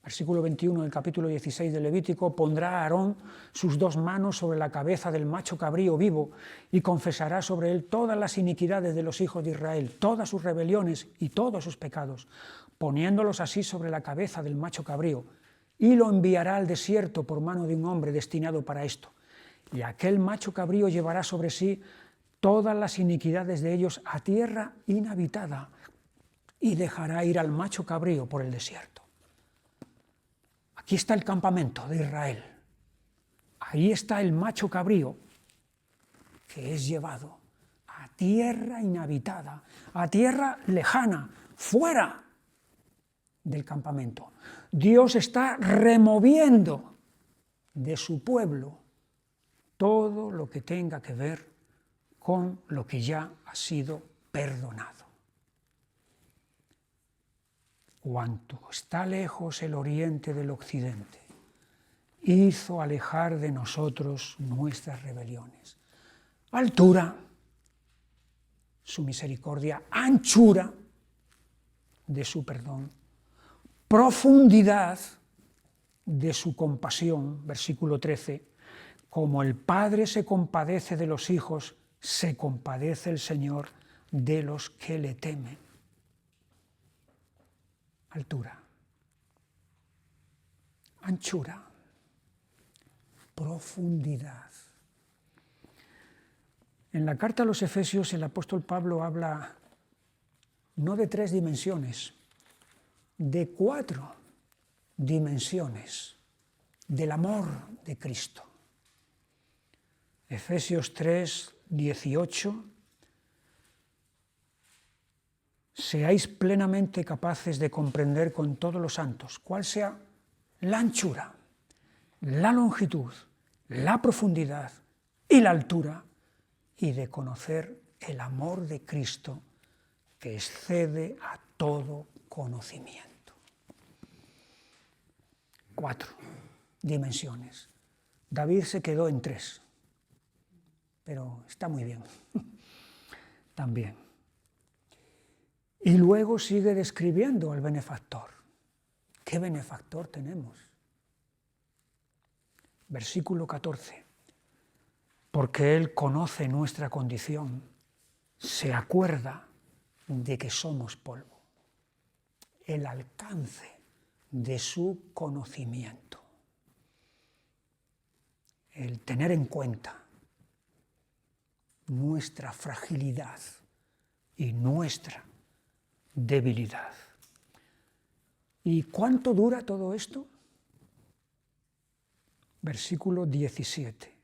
versículo 21 del capítulo 16 de Levítico, pondrá a Aarón sus dos manos sobre la cabeza del macho cabrío vivo y confesará sobre él todas las iniquidades de los hijos de Israel, todas sus rebeliones y todos sus pecados, poniéndolos así sobre la cabeza del macho cabrío, y lo enviará al desierto por mano de un hombre destinado para esto. Y aquel macho cabrío llevará sobre sí todas las iniquidades de ellos a tierra inhabitada y dejará ir al macho cabrío por el desierto. Aquí está el campamento de Israel. Ahí está el macho cabrío que es llevado a tierra inhabitada, a tierra lejana, fuera del campamento. Dios está removiendo de su pueblo todo lo que tenga que ver con lo que ya ha sido perdonado. Cuanto está lejos el oriente del occidente, hizo alejar de nosotros nuestras rebeliones. Altura, su misericordia; anchura, de su perdón; profundidad, de su compasión, versículo 13, como el Padre se compadece de los hijos, se compadece el Señor de los que le temen. Altura, anchura, profundidad. En la carta a los Efesios el apóstol Pablo habla no de 3 dimensiones, de 4 dimensiones del amor de Cristo. Efesios 3, 18. Seáis plenamente capaces de comprender con todos los santos cuál sea la anchura, la longitud, la profundidad y la altura, y de conocer el amor de Cristo que excede a todo conocimiento. 4 dimensiones. David se quedó en 3, pero está muy bien también. Y luego sigue describiendo al benefactor. ¿Qué benefactor tenemos? Versículo 14. Porque Él conoce nuestra condición, se acuerda de que somos polvo. El alcance de su conocimiento. El tener en cuenta nuestra fragilidad y nuestra debilidad. ¿Y cuánto dura todo esto? Versículo 17.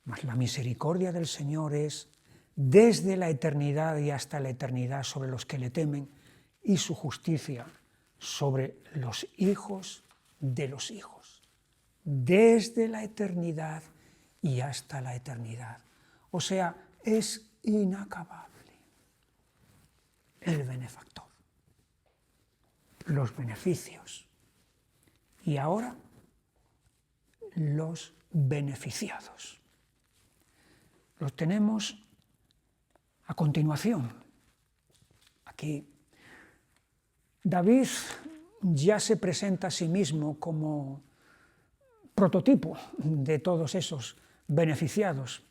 Mas la misericordia del Señor es desde la eternidad y hasta la eternidad sobre los que le temen, y su justicia sobre los hijos de los hijos. Desde la eternidad y hasta la eternidad. O sea, es inacabable. El benefactor, los beneficios y ahora los beneficiados. Los tenemos a continuación. Aquí David ya se presenta a sí mismo como prototipo de todos esos beneficiados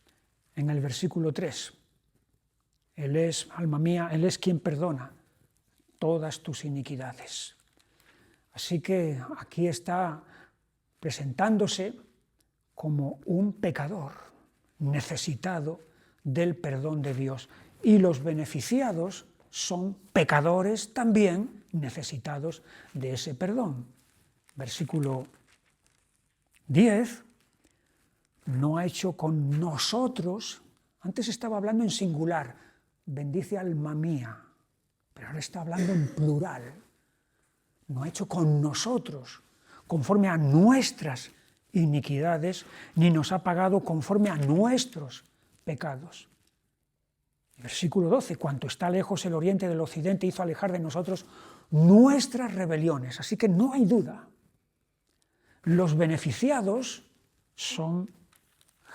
en el versículo 3. Él es, alma mía, Él es quien perdona todas tus iniquidades. Así que aquí está presentándose como un pecador necesitado del perdón de Dios. Y los beneficiados son pecadores también necesitados de ese perdón. Versículo 10, no ha hecho con nosotros, antes estaba hablando en singular, bendice alma mía, pero ahora está hablando en plural. No ha hecho con nosotros conforme a nuestras iniquidades, ni nos ha pagado conforme a nuestros pecados. Versículo 12, cuanto está lejos el oriente del occidente, hizo alejar de nosotros nuestras rebeliones. Así que no hay duda, los beneficiados son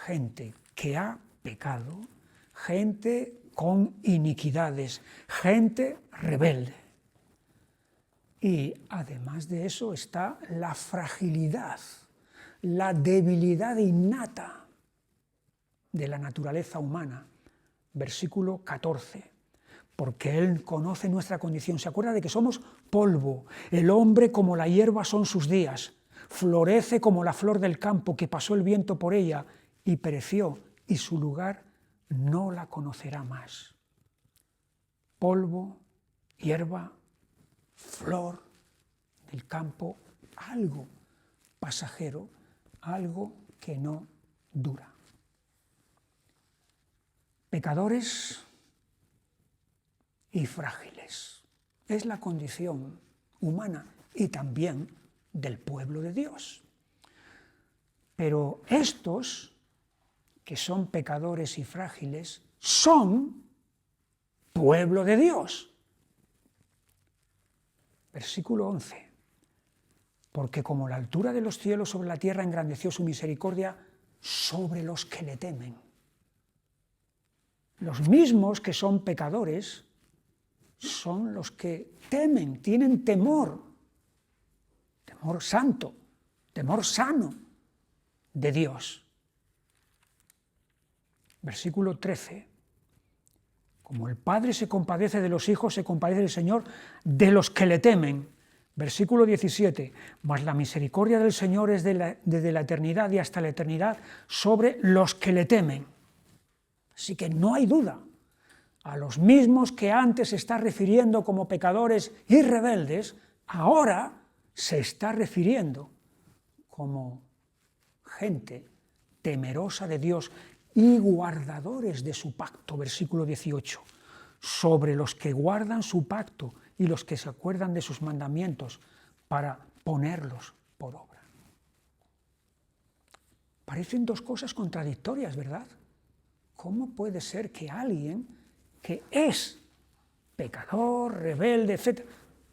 gente que ha pecado, gente con iniquidades, gente rebelde. Y además de eso está la fragilidad, la debilidad innata de la naturaleza humana. Versículo 14. porque Él conoce nuestra condición. Se acuerda de que somos polvo. El hombre como la hierba son sus días. Florece como la flor del campo, que pasó el viento por ella y pereció, y su lugar no la conocerá más. Polvo, hierba, flor del campo, algo pasajero, algo que no dura. Pecadores y frágiles. Es la condición humana y también del pueblo de Dios. Pero estos, que son pecadores y frágiles, son pueblo de Dios. Versículo 11. Porque como la altura de los cielos sobre la tierra engrandeció su misericordia sobre los que le temen. Los mismos que son pecadores son los que temen, tienen temor, temor santo, temor sano de Dios. Versículo 13. Como el Padre se compadece de los hijos, se compadece el Señor de los que le temen. Versículo 17. Mas la misericordia del Señor es desde la eternidad y hasta la eternidad sobre los que le temen. Así que no hay duda. A los mismos que antes se está refiriendo como pecadores y rebeldes, ahora se está refiriendo como gente temerosa de Dios y guardadores de su pacto. Versículo 18. Sobre los que guardan su pacto y los que se acuerdan de sus mandamientos para ponerlos por obra. Parecen dos cosas contradictorias, ¿verdad? ¿Cómo puede ser que alguien que es pecador, rebelde, etc.,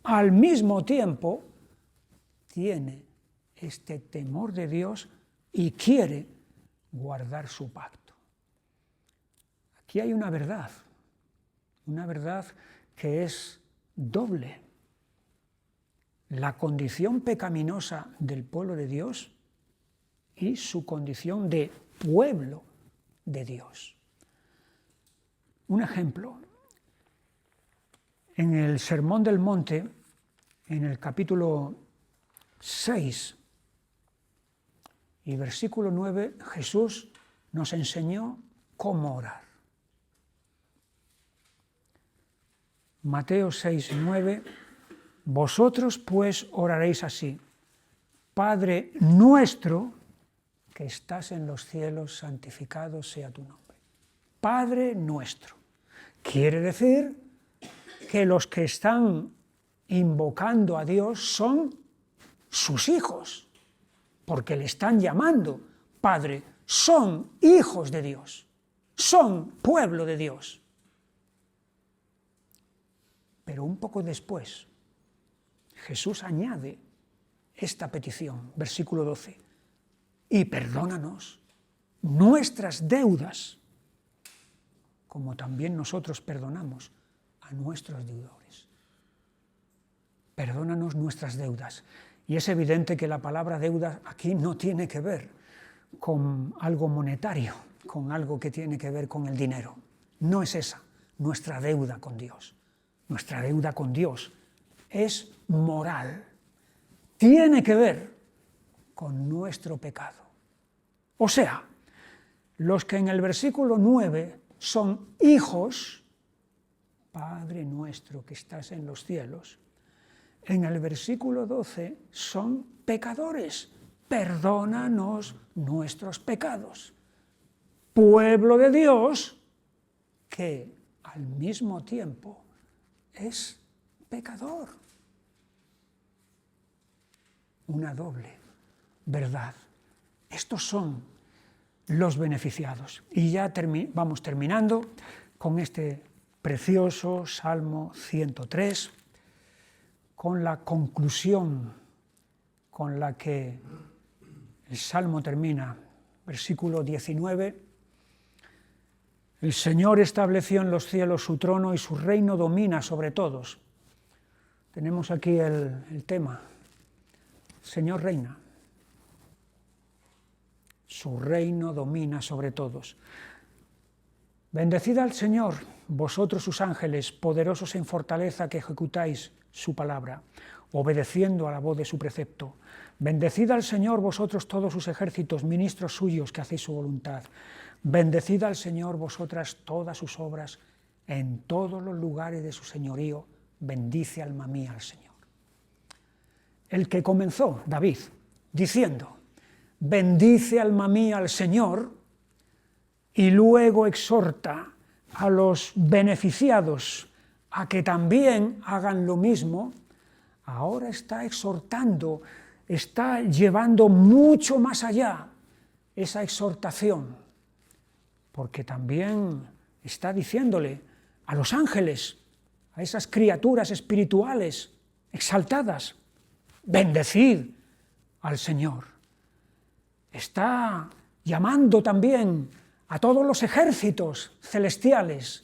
al mismo tiempo tiene este temor de Dios y quiere guardar su pacto? Aquí hay una verdad que es doble. La condición pecaminosa del pueblo de Dios y su condición de pueblo de Dios. Un ejemplo, en el Sermón del Monte, en el capítulo 6 y versículo 9, Jesús nos enseñó cómo orar. Mateo 6, 9, vosotros pues oraréis así: Padre nuestro que estás en los cielos, santificado sea tu nombre. Padre nuestro. Quiere decir que los que están invocando a Dios son sus hijos, porque le están llamando Padre. Son hijos de Dios, son pueblo de Dios. Pero un poco después, Jesús añade esta petición, versículo 12, y perdónanos nuestras deudas, como también nosotros perdonamos a nuestros deudores. Perdónanos nuestras deudas. Y es evidente que la palabra deuda aquí no tiene que ver con algo monetario, con algo que tiene que ver con el dinero. No es esa nuestra deuda con Dios. Nuestra deuda con Dios es moral. Tiene que ver con nuestro pecado. O sea, los que en el versículo 9 son hijos, Padre nuestro que estás en los cielos, en el versículo 12 son pecadores. Perdónanos nuestros pecados. Pueblo de Dios que al mismo tiempo es pecador. Una doble verdad. Estos son los beneficiados. Y ya vamos terminando con este precioso Salmo 103, con la conclusión con la que el Salmo termina, versículo 19. El Señor estableció en los cielos su trono y su reino domina sobre todos. Tenemos aquí el tema. El Señor reina. Su reino domina sobre todos. Bendecid al Señor, vosotros sus ángeles, poderosos en fortaleza que ejecutáis su palabra, obedeciendo a la voz de su precepto. Bendecid al Señor vosotros todos sus ejércitos, ministros suyos que hacéis su voluntad. Bendecid al Señor vosotras todas sus obras, en todos los lugares de su señorío, bendice alma mía al Señor. El que comenzó, David, diciendo, bendice alma mía al Señor, y luego exhorta a los beneficiados a que también hagan lo mismo, ahora está exhortando, está llevando mucho más allá esa exhortación, porque también está diciéndole a los ángeles, a esas criaturas espirituales exaltadas, bendecid al Señor. Está llamando también a todos los ejércitos celestiales,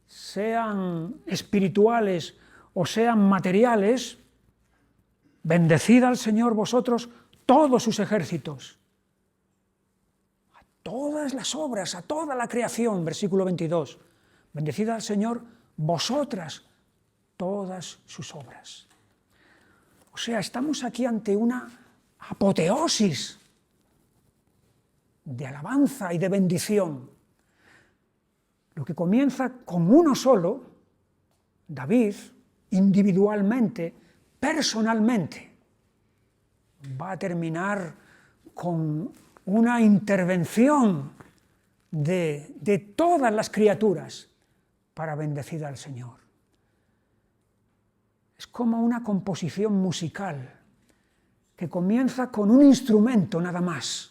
sean espirituales o sean materiales, bendecid al Señor vosotros todos sus ejércitos, a todas las obras, a toda la creación, versículo 22, bendecid al Señor vosotras todas sus obras. O sea, estamos aquí ante una apoteosis de alabanza y de bendición. Lo que comienza con uno solo, David, individualmente, personalmente, va a terminar con una intervención de todas las criaturas para bendecir al Señor. Es como una composición musical que comienza con un instrumento nada más,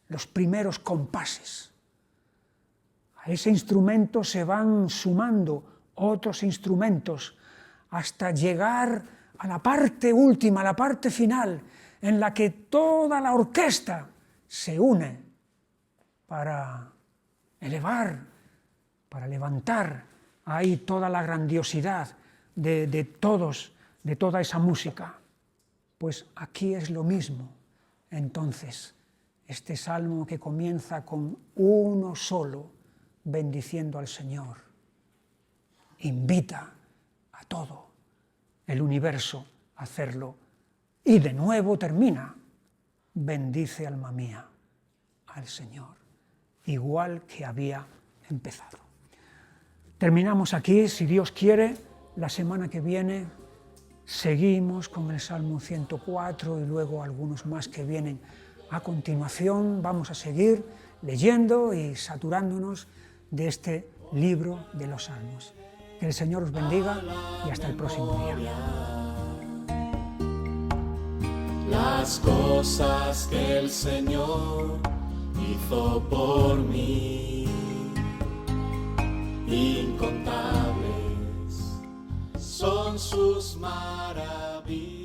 los primeros compases. A ese instrumento se van sumando otros instrumentos hasta llegar a la parte última, a la parte final, en la que toda la orquesta se une para elevar, para levantar ahí toda la grandiosidad de toda esa música. Pues aquí es lo mismo. Entonces, este salmo que comienza con uno solo, bendiciendo al Señor, invita a todo el universo a hacerlo. Y de nuevo termina, bendice alma mía al Señor, igual que había empezado. Terminamos aquí, si Dios quiere, la semana que viene seguimos con el Salmo 104 y luego algunos más que vienen a continuación. Vamos a seguir leyendo y saturándonos de este libro de los Salmos. Que el Señor os bendiga y hasta el próximo día. Las cosas que el Señor hizo por mí, incontables son sus maravillas.